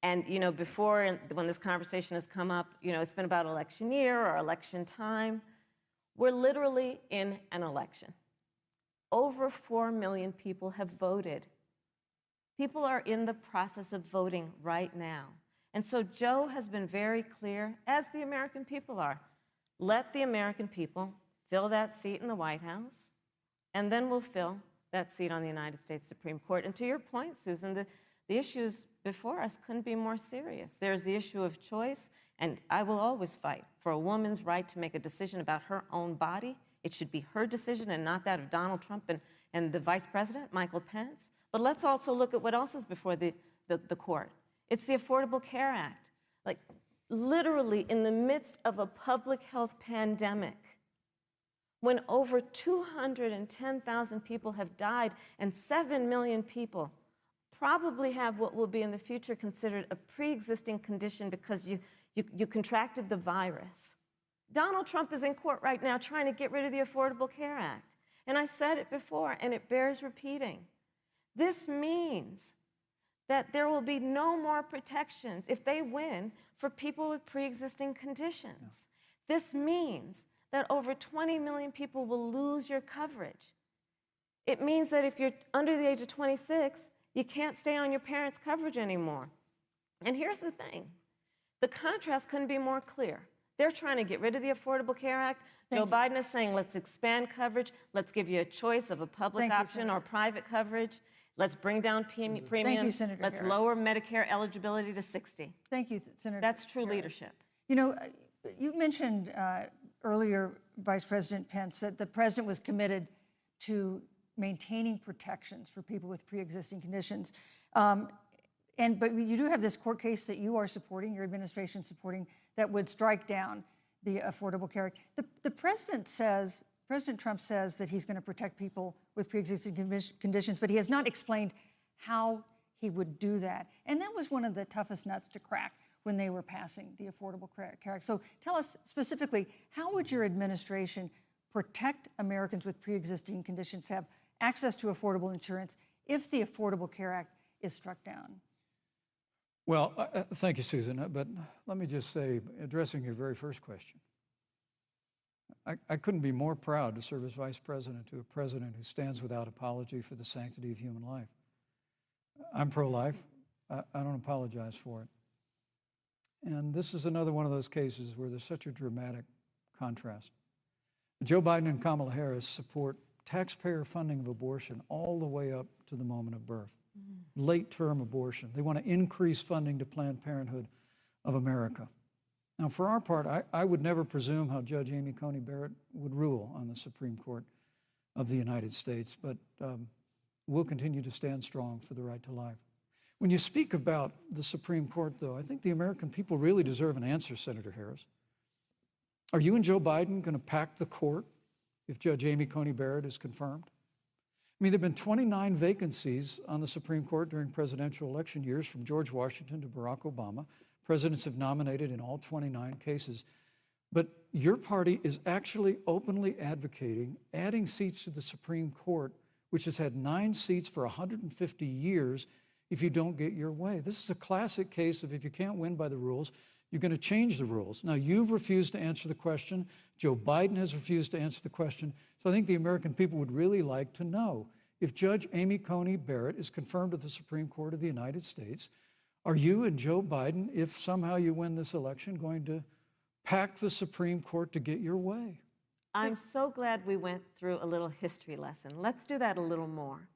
And, you know, before, when this conversation has come up, you know, it's been about election year or election time. We're literally in an election. Over 4 million people have voted. People are in the process of voting right now. And so Joe has been very clear, as the American people are. Let the American people fill that seat in the White House, and then we'll fill that seat on the United States Supreme Court. And to your point, Susan, the issues before us couldn't be more serious. There's the issue of choice, and I will always fight for a woman's right to make a decision about her own body. It should be her decision and not that of Donald Trump and the Vice President, Michael Pence. But let's also look at what else is before the court. It's the Affordable Care Act. Like, literally in the midst of a public health pandemic, when over 210,000 people have died and 7 million people probably have what will be in the future considered a pre-existing condition because you contracted the virus. Donald Trump is in court right now trying to get rid of the Affordable Care Act. And I said it before, and it bears repeating. This means that there will be no more protections, if they win, for people with pre-existing conditions. This means that over 20 million people will lose your coverage. It means that if you're under the age of 26, you can't stay on your parents' coverage anymore. And here's the thing. The contrast couldn't be more clear. They're trying to get rid of the Affordable Care Act. Joe Biden is saying, let's expand coverage. Let's give you a choice of a public option or private coverage. Let's bring down premiums. Thank you, Senator Let's Harris. lower Medicare eligibility to 60. Thank you, Senator. That's true Harris. leadership. You know, you mentioned earlier, Vice President Pence, that the president was committed to maintaining protections for people with pre-existing conditions. But you do have this court case that you are supporting, your administration supporting, that would strike down the Affordable Care Act. The president says, President Trump says that he's going to protect people with pre-existing conditions, but he has not explained how he would do that. And that was one of the toughest nuts to crack when they were passing the Affordable Care Act. So tell us specifically, how would your administration protect Americans with pre-existing conditions to have access to affordable insurance if the Affordable Care Act is struck down? Well, thank you, Susan. But let me just say, addressing your very first question, I couldn't be more proud to serve as vice president to a president who stands without apology for the sanctity of human life. I'm pro-life. I don't apologize for it. And this is another one of those cases where there's such a dramatic contrast. Joe Biden and Kamala Harris support taxpayer funding of abortion all the way up to the moment of birth. Late-term abortion. They want to increase funding to Planned Parenthood of America. Now, for our part, I would never presume how Judge Amy Coney Barrett would rule on the Supreme Court of the United States, but we'll continue to stand strong for the right to life. When you speak about the Supreme Court, though, I think the American people really deserve an answer, Senator Harris. Are you and Joe Biden going to pack the court if Judge Amy Coney Barrett is confirmed? I mean, there have been 29 vacancies on the Supreme Court during presidential election years, from George Washington to Barack Obama. Presidents have nominated in all 29 cases. But your party is actually openly advocating adding seats to the Supreme Court, which has had 9 seats for 150 years, if you don't get your way. This is a classic case of if you can't win by the rules, you're going to change the rules. Now, you've refused to answer the question. Joe Biden has refused to answer the question. So I think the American people would really like to know, if Judge Amy Coney Barrett is confirmed to the Supreme Court of the United States, are you and Joe Biden, if somehow you win this election, going to pack the Supreme Court to get your way? I'm so glad we went through a little history lesson. Let's do that a little more.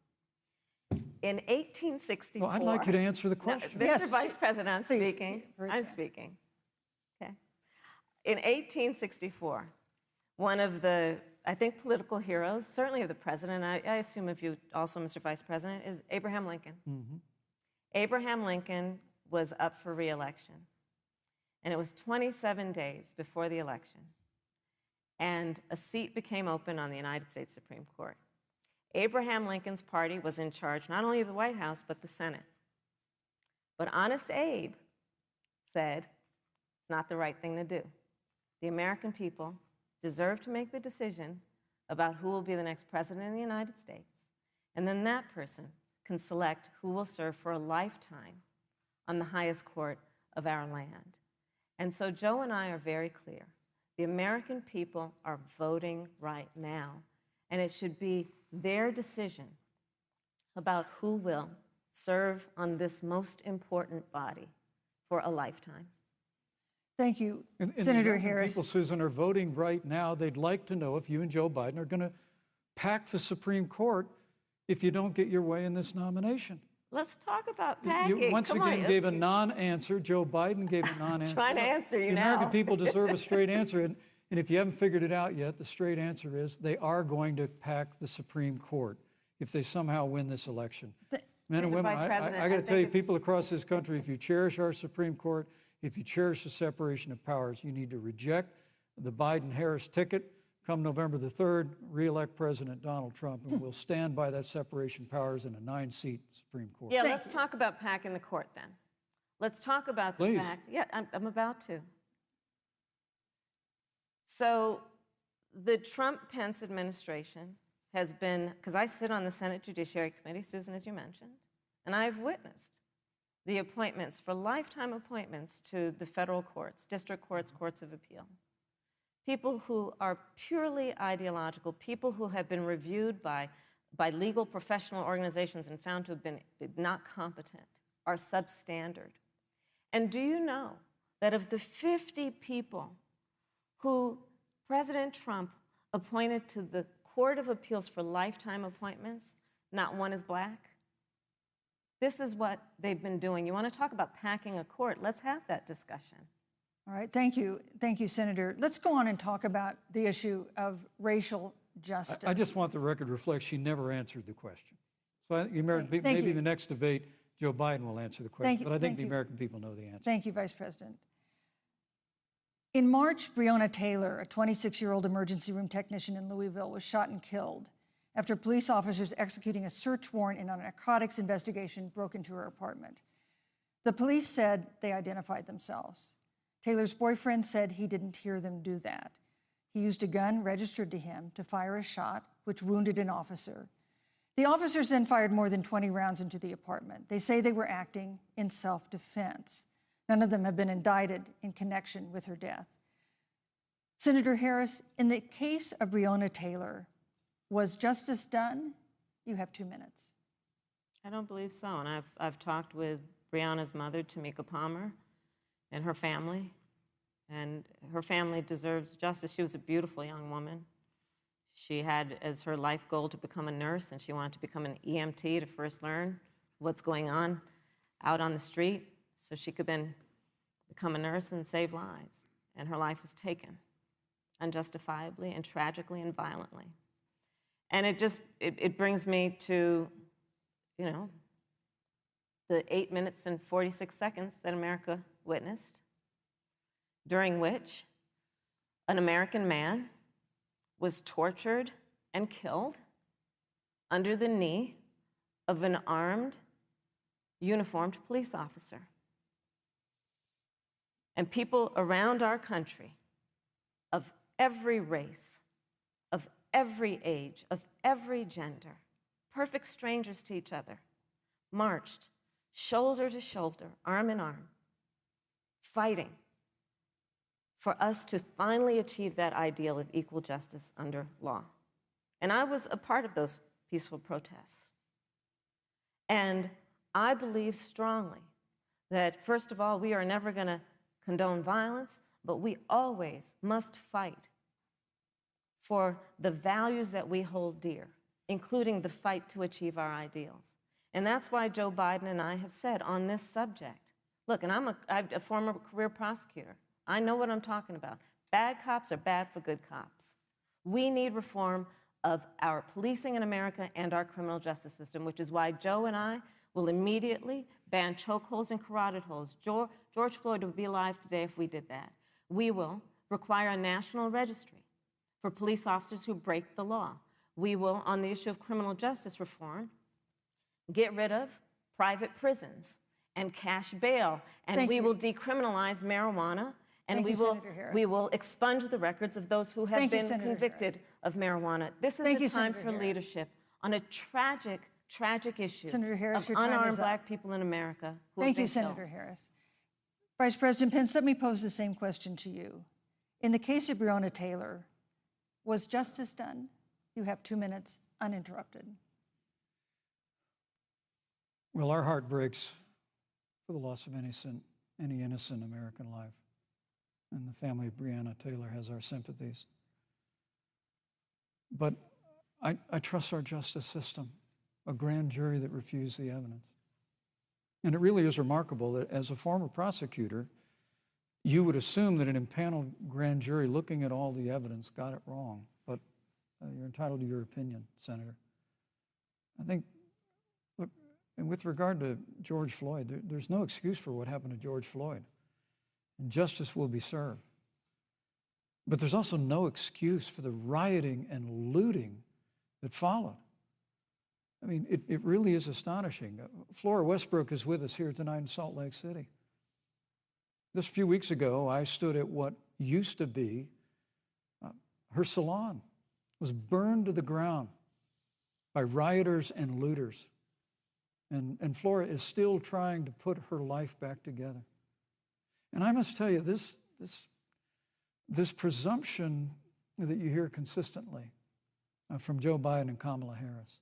In 1864... Well, I'd like you to answer the question. No, Mr. Vice President, I'm Please, speaking. for a I'm chance. speaking. Okay. In 1864, one of the, I think, political heroes, certainly of the president, I assume of you also, Mr. Vice President, is Abraham Lincoln. Mm-hmm. Abraham Lincoln was up for re-election, and it was 27 days before the election, and a seat became open on the United States Supreme Court. Abraham Lincoln's party was in charge not only of the White House, but the Senate. But Honest Abe said it's not the right thing to do. The American people deserve to make the decision about who will be the next president of the United States, and then that person can select who will serve for a lifetime on the highest court of our land. And so Joe and I are very clear. The American people are voting right now, and it should be their decision about who will serve on this most important body for a lifetime. Thank you, And Senator the American Harris. people, Susan, are voting right now. They'd like to know if you and Joe Biden are going to pack the Supreme Court if you don't get your way in this nomination. Let's talk about You packing. once Come again on. gave a non-answer. Joe Biden gave a non-answer. Trying to answer you The American now. people deserve a straight answer. And if you haven't figured it out yet, the straight answer is they are going to pack the Supreme Court if they somehow win this election. Men and Mr. women, Vice President, I got to I tell you, think people across this country, if you cherish our Supreme Court, if you cherish the separation of powers, you need to reject the Biden-Harris ticket. Come November the 3rd, re-elect President Donald Trump, and we'll stand by that separation of powers in a 9-seat Supreme Court. Yeah, let's talk about packing the court then. Let's talk about the Please. fact. Yeah, I'm about to. So the Trump-Pence administration has been, because I sit on the Senate Judiciary Committee, Susan, as you mentioned, and I've witnessed the appointments for lifetime appointments to the federal courts, district courts, courts of appeal. People who are purely ideological, people who have been reviewed by legal professional organizations and found to have been not competent, are substandard. And do you know that of the 50 people who President Trump appointed to the Court of Appeals for lifetime appointments, not one is black? This is what they've been doing. You want to talk about packing a court? Let's have that discussion. All right, thank you, Senator. Let's go on and talk about the issue of racial justice. I just want the record to reflect she never answered the question. So maybe you. the next debate, Joe Biden will answer the question, but I think the you. American people know the answer. Thank you, Vice President. In March, Breonna Taylor, a 26-year-old emergency room technician in Louisville, was shot and killed after police officers executing a search warrant in a narcotics investigation broke into her apartment. The police said they identified themselves. Taylor's boyfriend said he didn't hear them do that. He used a gun registered to him to fire a shot, which wounded an officer. The officers then fired more than 20 rounds into the apartment. They say they were acting in self-defense. None of them have been indicted in connection with her death. Senator Harris, in the case of Breonna Taylor, was justice done? You have 2 minutes. I don't believe so, and I've talked with Breonna's mother, Tamika Palmer, and her family deserves justice. She was a beautiful young woman. She had as her life goal to become a nurse, and she wanted to become an EMT to first learn what's going on out on the street so she could then become a nurse and save lives. And her life was taken unjustifiably and tragically and violently. And it brings me to, you know, the 8 minutes and 46 seconds that America witnessed, during which an American man was tortured and killed under the knee of an armed, uniformed police officer. And people around our country of every race, of every age, of every gender, perfect strangers to each other, marched shoulder to shoulder, arm in arm, fighting for us to finally achieve that ideal of equal justice under law. And I was a part of those peaceful protests. And I believe strongly that, first of all, we are never going to condone violence, but we always must fight for the values that we hold dear, including the fight to achieve our ideals. And that's why Joe Biden and I have said on this subject, look, and I'm a former career prosecutor. I know what I'm talking about. Bad cops are bad for good cops. We need reform of our policing in America and our criminal justice system, which is why Joe and I will immediately ban chokeholds and carotid holds. George Floyd would be alive today if we did that. We will require a national registry for police officers who break the law. We will, on the issue of criminal justice reform, get rid of private prisons and cash bail, and we will decriminalize marijuana, and we will expunge the records of those who have been convicted of marijuana. This is a time for leadership on a tragic, tragic issue of unarmed black people in America who have been killed. Thank you, Senator Harris. Vice President Pence, let me pose the same question to you. In the case of Breonna Taylor, was justice done? You have 2 minutes, uninterrupted. Well, our heart breaks for the loss of any innocent American life. And the family of Breonna Taylor has our sympathies. But I trust our justice system, a grand jury that refused the evidence. And it really is remarkable that as a former prosecutor, you would assume that an impaneled grand jury looking at all the evidence got it wrong. But you're entitled to your opinion, Senator. I think, look, and with regard to George Floyd, there's no excuse for what happened to George Floyd. And justice will be served. But there's also no excuse for the rioting and looting that followed. I mean, it really is astonishing. Flora Westbrook is with us here tonight in Salt Lake City. Just a few weeks ago, I stood at what used to be her salon. It was burned to the ground by rioters and looters. And Flora is still trying to put her life back together. And I must tell you, this presumption that you hear consistently from Joe Biden and Kamala Harris,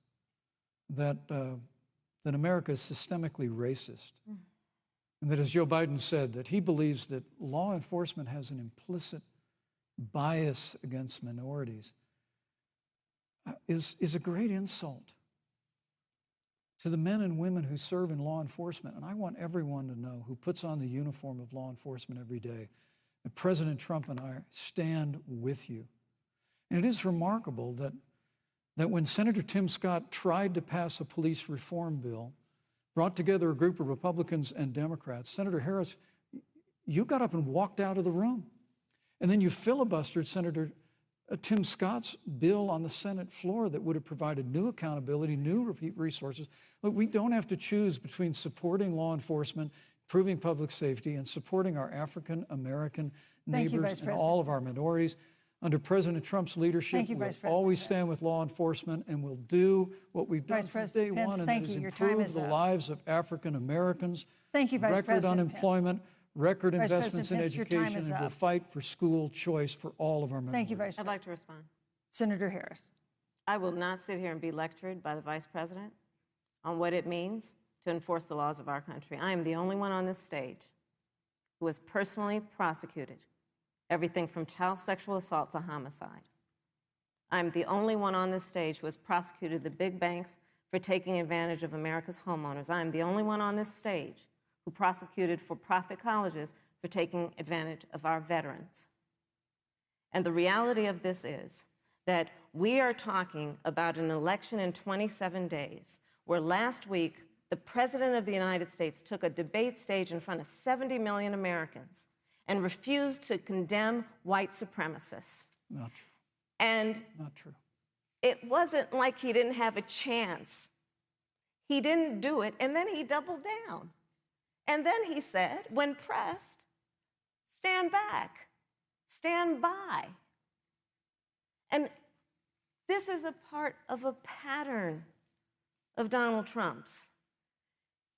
that America is systemically racist, and that, as Joe Biden said, that he believes that law enforcement has an implicit bias against minorities, is a great insult to the men and women who serve in law enforcement. And I want everyone to know who puts on the uniform of law enforcement every day that President Trump and I stand with you. And it is remarkable that when Senator Tim Scott tried to pass a police reform bill, brought together a group of Republicans and Democrats, Senator Harris, you got up and walked out of the room. And then you filibustered Senator Tim Scott's bill on the Senate floor that would have provided new accountability, new resources. Look, we don't have to choose between supporting law enforcement, improving public safety, and supporting our African-American neighbors and all of our minorities. Under President Trump's leadership, we'll always stand with law enforcement, and we'll do what we've done from day one, and that is improve the lives of African Americans. Thank you, Vice President. Record unemployment, record investments in education, and we'll fight for school choice for all of our minorities. Thank you, Vice President. I'd like to respond. Senator Harris. I will not sit here and be lectured by the Vice President on what it means to enforce the laws of our country. I am the only one on this stage who has personally prosecuted everything from child sexual assault to homicide. I'm the only one on this stage who has prosecuted the big banks for taking advantage of America's homeowners. I'm the only one on this stage who prosecuted for-profit colleges for taking advantage of our veterans. And the reality of this is that we are talking about an election in 27 days, where last week the President of the United States took a debate stage in front of 70 million Americans and refused to condemn white supremacists. Not true. And not true. It wasn't like he didn't have a chance. He didn't do it, and then he doubled down. And then he said, when pressed, stand back, stand by. And this is a part of a pattern of Donald Trump's.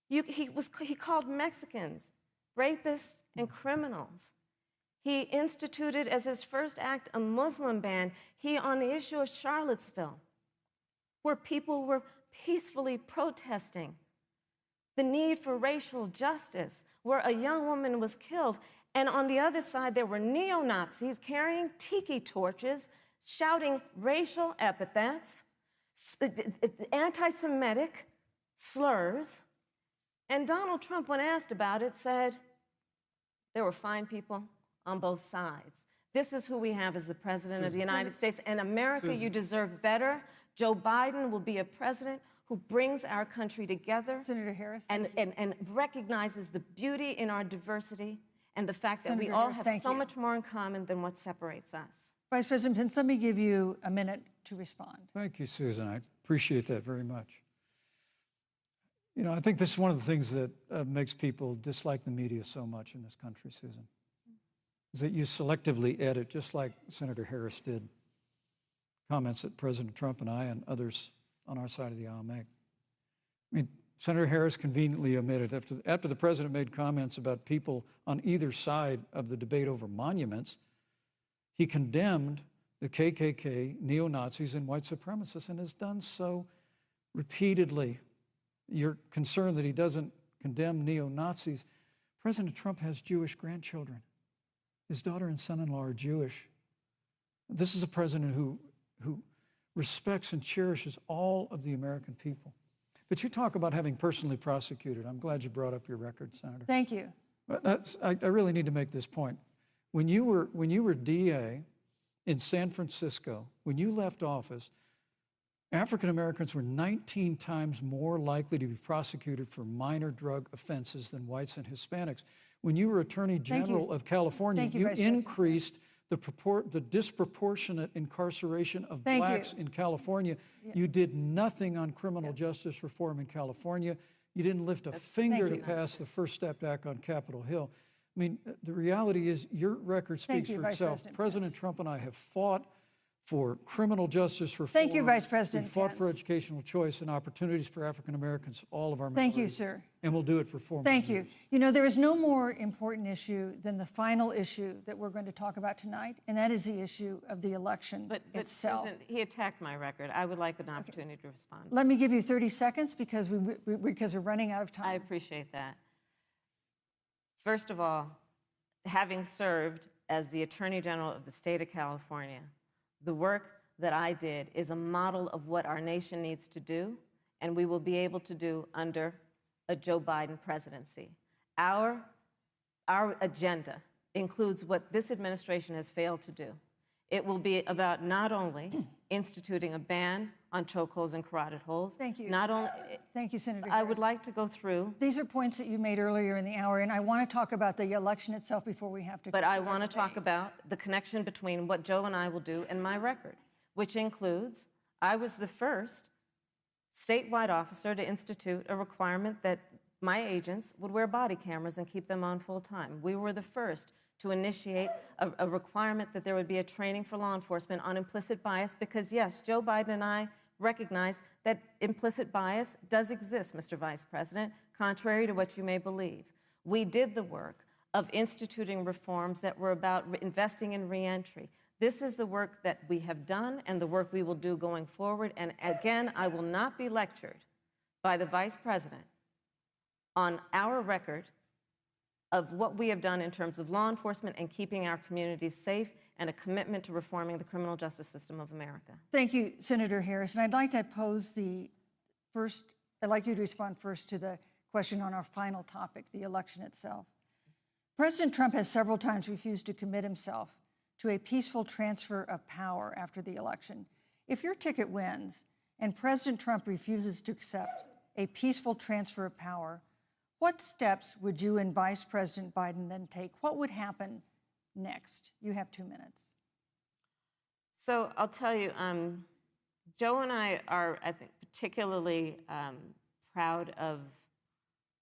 He called Mexicans rapists and criminals. He instituted as his first act a Muslim ban. On the issue of Charlottesville, where people were peacefully protesting the need for racial justice, where a young woman was killed. And on the other side, there were neo-Nazis carrying tiki torches, shouting racial epithets, anti-Semitic slurs. And Donald Trump, when asked about it, said there were fine people on both sides. This is who we have as the President of the United States. And America, you deserve better. Joe Biden will be a president who brings our country together. Senator Harris. And recognizes the beauty in our diversity and the fact that we all have so much more in common than what separates us. Vice President Pence, let me give you a minute to respond. Thank you, Susan. I appreciate that very much. You know, I think this is one of the things that makes people dislike the media so much in this country, Susan, is that you selectively edit, just like Senator Harris did, comments that President Trump and I and others on our side of the aisle make. I mean, Senator Harris conveniently omitted, after the president made comments about people on either side of the debate over monuments, he condemned the KKK, neo-Nazis, and white supremacists, and has done so repeatedly. You're concerned that he doesn't condemn neo-Nazis. President Trump has Jewish grandchildren. His daughter and son-in-law are Jewish. This is a president who respects and cherishes all of the American people. But you talk about having personally prosecuted. I'm glad you brought up your record, Senator. Thank you. But I really need to make this point. When you were DA in San Francisco, when you left office, African Americans were 19 times more likely to be prosecuted for minor drug offenses than whites and Hispanics. When you were Attorney General of California, Thank you, you Vice President. increased the disproportionate incarceration of Thank blacks you. in California. You did nothing on criminal justice reform in California. You didn't lift a finger to you. pass the First Step Act on Capitol Hill. I mean, the reality is your record speaks you, for Vice itself. President President Pence. Trump and I have fought for criminal justice reform. Thank you, Vice President We fought for Pence. educational choice and opportunities for African Americans, all of our Thank you, minorities. sir. And we'll do it for 4 more Thank you. years. You know, there is no more important issue than the final issue that we're going to talk about tonight, and that is the issue of the election But itself. Susan, he attacked my record. I would like an opportunity to respond. Let me give you 30 seconds because we're running out of I time. appreciate that. First of all, having served as the Attorney General of the state of California, the work that I did is a model of what our nation needs to do, and we will be able to do under a Joe Biden presidency. Our agenda includes what this administration has failed to do. It will be about not only instituting a ban on chokeholds and carotid holes. Thank you. Not only, Thank you, Senator I Harris. would like to go through, These are points that you made earlier in the hour, and I want to talk about the election itself before we have to. but I want to talk about the connection between what Joe and I will do and my record, which includes, I was the first statewide officer to institute a requirement that my agents would wear body cameras and keep them on full time. We were the first to initiate a requirement that there would be a training for law enforcement on implicit bias, because yes, Joe Biden and I recognize that implicit bias does exist, Mr. Vice President, contrary to what you may believe. We did the work of instituting reforms that were about investing in reentry. This is the work that we have done and the work we will do going forward. And again, I will not be lectured by the Vice President on our record of what we have done in terms of law enforcement and keeping our communities safe, and a commitment to reforming the criminal justice system of America. Thank you, Senator Harris. And I'd like to pose I'd like you to respond first to the question on our final topic, the election itself. President Trump has several times refused to commit himself to a peaceful transfer of power after the election. If your ticket wins and President Trump refuses to accept a peaceful transfer of power, what steps would you and Vice President Biden then take? What would happen next? You have 2 minutes. So I'll tell you, Joe and I are, I think, particularly proud of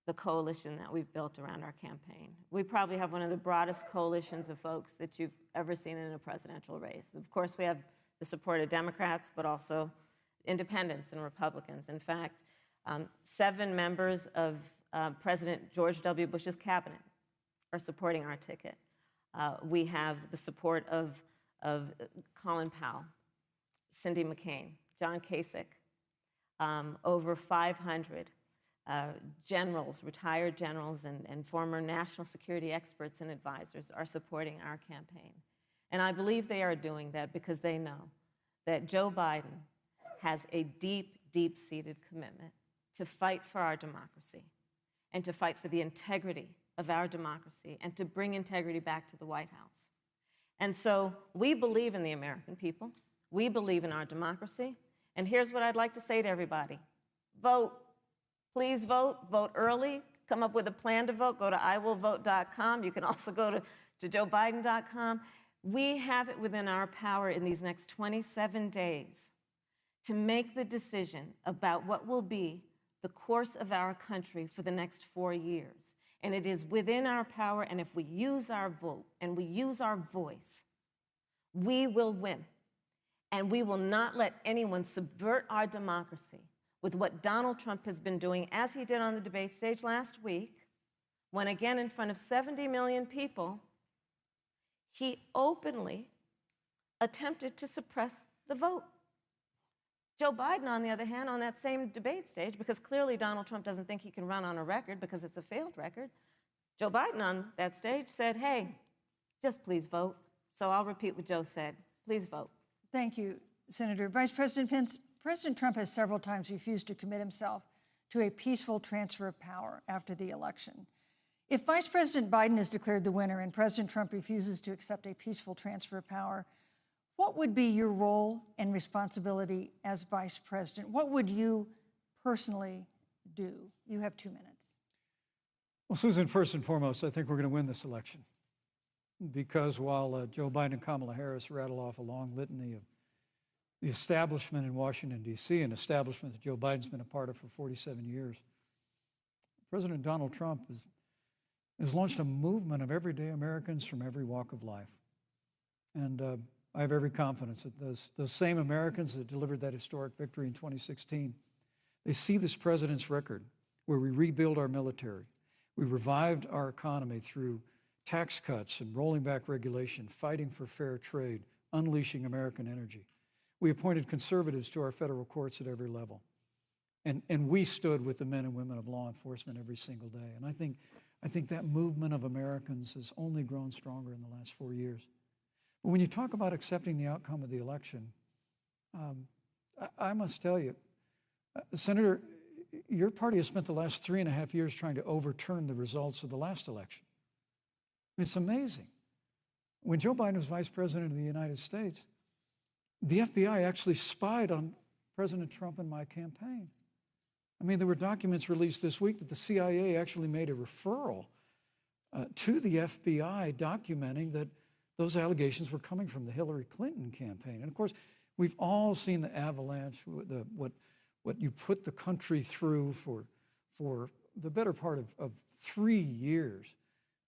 the coalition that we've built around our campaign. We probably have one of the broadest coalitions of folks that you've ever seen in a presidential race. Of course, we have the support of Democrats, but also independents and Republicans. In fact, 7 members of President George W. Bush's cabinet are supporting our ticket. We have the support of Colin Powell, Cindy McCain, John Kasich, over 500 generals, retired generals, and former national security experts and advisors are supporting our campaign. And I believe they are doing that because they know that Joe Biden has a deep, deep-seated commitment to fight for our democracy and to fight for the integrity of our democracy and to bring integrity back to the White House. And so we believe in the American people. We believe in our democracy. And here's what I'd like to say to everybody. Vote. Please vote. Vote early. Come up with a plan to vote. Go to iwillvote.com. You can also go to joebiden.com. We have it within our power in these next 27 days to make the decision about what will be the course of our country for the next 4 years. And it is within our power, and if we use our vote and we use our voice, we will win. And we will not let anyone subvert our democracy with what Donald Trump has been doing, as he did on the debate stage last week, when again in front of 70 million people, he openly attempted to suppress the vote. Joe Biden, on the other hand, on that same debate stage, because clearly Donald Trump doesn't think he can run on a record because it's a failed record, Joe Biden on that stage said, hey, just please vote. So I'll repeat what Joe said. Please vote. Thank you, Senator. Vice President Pence, President Trump has several times refused to commit himself to a peaceful transfer of power after the election. If Vice President Biden is declared the winner and President Trump refuses to accept a peaceful transfer of power, what would be your role and responsibility as Vice President? What would you personally do? You have 2 minutes. Well, Susan, first and foremost, I think we're going to win this election. Because while Joe Biden and Kamala Harris rattle off a long litany of the establishment in Washington, D.C., an establishment that Joe Biden's been a part of for 47 years, President Donald Trump has launched a movement of everyday Americans from every walk of life. And I have every confidence that those same Americans that delivered that historic victory in 2016, they see this president's record where we rebuild our military, we revived our economy through tax cuts and rolling back regulation, fighting for fair trade, unleashing American energy. We appointed conservatives to our federal courts at every level. And we stood with the men and women of law enforcement every single day. And I think that movement of Americans has only grown stronger in the last 4 years. But when you talk about accepting the outcome of the election, I must tell you, Senator, your party has spent the last 3.5 years trying to overturn the results of the last election. It's amazing. When Joe Biden was vice president of the United States, the FBI actually spied on President Trump and my campaign. I mean, there were documents released this week that the CIA actually made a referral to the FBI documenting that those allegations were coming from the Hillary Clinton campaign. And of course, we've all seen the avalanche, what you put the country through for the better part of 3 years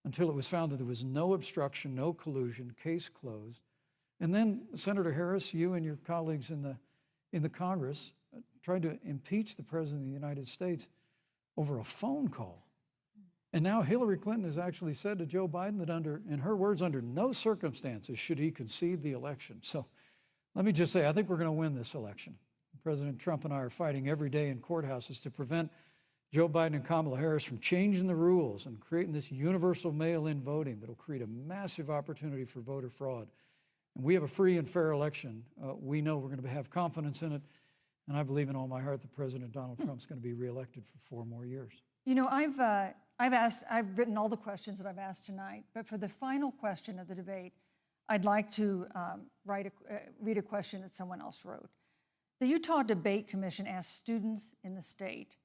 until it was found that there was no obstruction, no collusion, case closed. And then Senator Harris, you and your colleagues in the Congress tried to impeach the President of the United States over a phone call. And now Hillary Clinton has actually said to Joe Biden that in her words, under no circumstances should he concede the election. So let me just say, I think we're going to win this election. President Trump and I are fighting every day in courthouses to prevent Joe Biden and Kamala Harris from changing the rules and creating this universal mail-in voting that will create a massive opportunity for voter fraud. And we have a free and fair election. We know we're going to have confidence in it. And I believe in all my heart that President Donald Trump's going to be reelected for 4 more years. You know, I've written all the questions that I've asked tonight, but for the final question of the debate, I'd like to read a question that someone else wrote. The Utah Debate Commission asked students in the state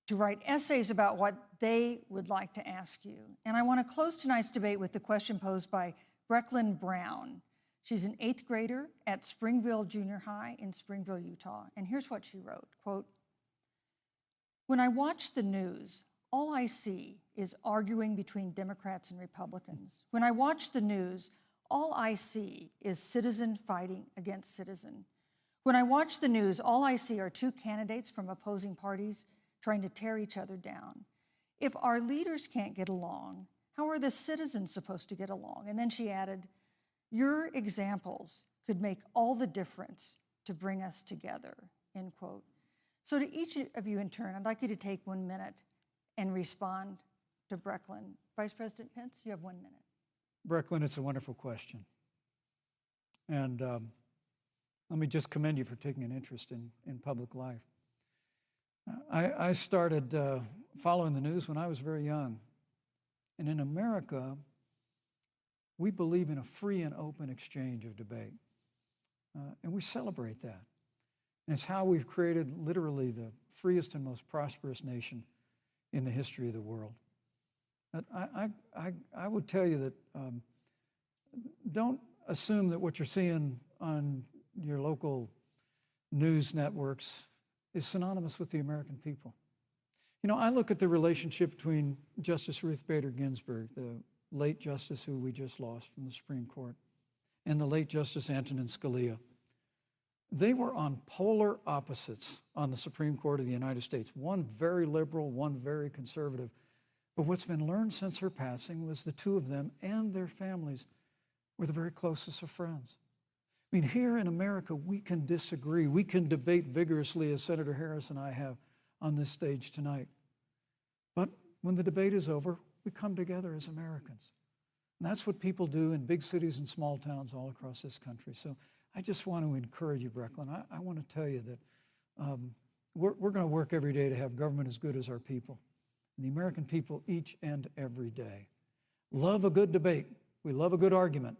to write essays about what they would like to ask you. And I want to close tonight's debate with the question posed by Brecklin Brown. She's an 8th grader at Springville Junior High in Springville, Utah. And here's what she wrote, quote, "When I watch the news, all I see is arguing between Democrats and Republicans. When I watch the news, all I see is citizen fighting against citizen. When I watch the news, all I see are 2 candidates from opposing parties trying to tear each other down. If our leaders can't get along, how are the citizens supposed to get along?" And then she added, "Your examples could make all the difference to bring us together," end quote. So to each of you in turn, I'd like you to take 1 minute and respond to Brecklin. Vice President Pence, you have 1 minute. Brecklin, it's a wonderful question. And let me just commend you for taking an interest in public life. I started following the news when I was very young. And in America, we believe in a free and open exchange of debate. And we celebrate that. And it's how we've created literally the freest and most prosperous nation in the history of the world. But I would tell you that don't assume that what you're seeing on your local news networks is synonymous with the American people. You know, I look at the relationship between Justice Ruth Bader Ginsburg, the late justice who we just lost from the Supreme Court, and the late Justice Antonin Scalia. They were on polar opposites on the Supreme Court of the United States, one very liberal, one very conservative. But what's been learned since her passing was the 2 of them and their families were the very closest of friends. I mean, here in America, we can disagree. We can debate vigorously, as Senator Harris and I have on this stage tonight. But when the debate is over, we come together as Americans. And that's what people do in big cities and small towns all across this country. So I just want to encourage you, Brecklin. I want to tell you that we're going to work every day to have government as good as our people, and the American people each and every day. Love a good debate. We love a good argument,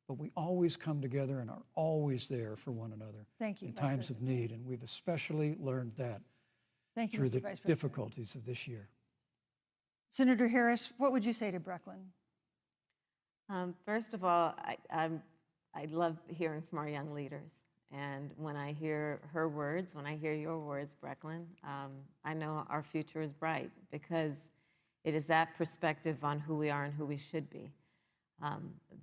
but we always come together and are always there for one another Thank you, in Vice times of President. need, and we've especially learned that Thank you, through Mr. the Vice President. difficulties of this year. Senator Harris, what would you say to Brecklin? First of all, I love hearing from our young leaders. And when I hear her words, when I hear your words, Brecklin, I know our future is bright, because it is that perspective on who we are and who we should be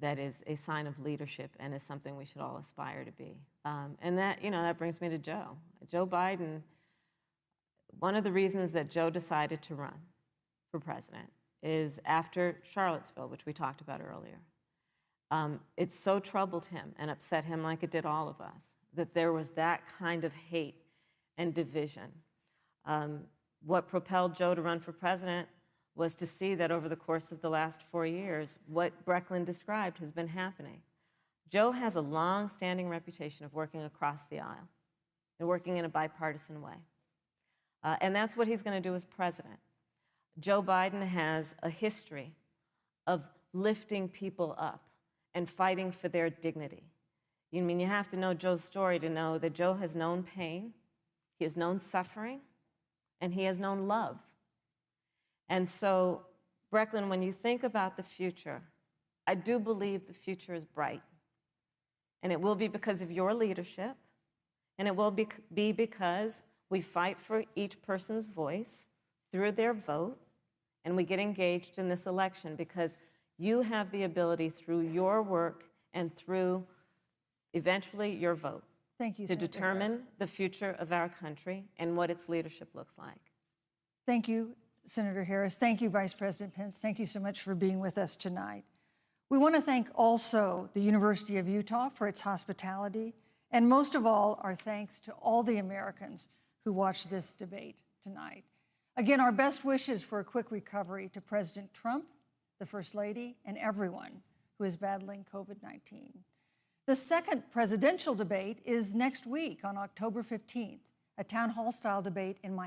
that is a sign of leadership and is something we should all aspire to be. And that, that brings me to Joe. Joe Biden, one of the reasons that Joe decided to run for president is after Charlottesville, which we talked about earlier. It so troubled him and upset him, like it did all of us, that there was that kind of hate and division. What propelled Joe to run for president was to see that over the course of the last 4 years, what Brecklin described has been happening. Joe has a long-standing reputation of working across the aisle and working in a bipartisan way. And that's what he's going to do as president. Joe Biden has a history of lifting people up and fighting for their dignity. You have to know Joe's story to know that Joe has known pain, he has known suffering, and he has known love. And so, Brecklin, when you think about the future, I do believe the future is bright. And it will be because of your leadership, and it will be because we fight for each person's voice through their vote, and we get engaged in this election because you have the ability through your work and through, eventually, your vote Thank you, to Senator determine Harris. the future of our country and what its leadership looks like. Thank you, Senator Harris. Thank you, Vice President Pence. Thank you so much for being with us tonight. We want to thank also the University of Utah for its hospitality, and most of all, our thanks to all the Americans who watched this debate tonight. Again, our best wishes for a quick recovery to President Trump, the First Lady, and everyone who is battling COVID-19. The second presidential debate is next week on October 15th, a town hall style debate in Miami.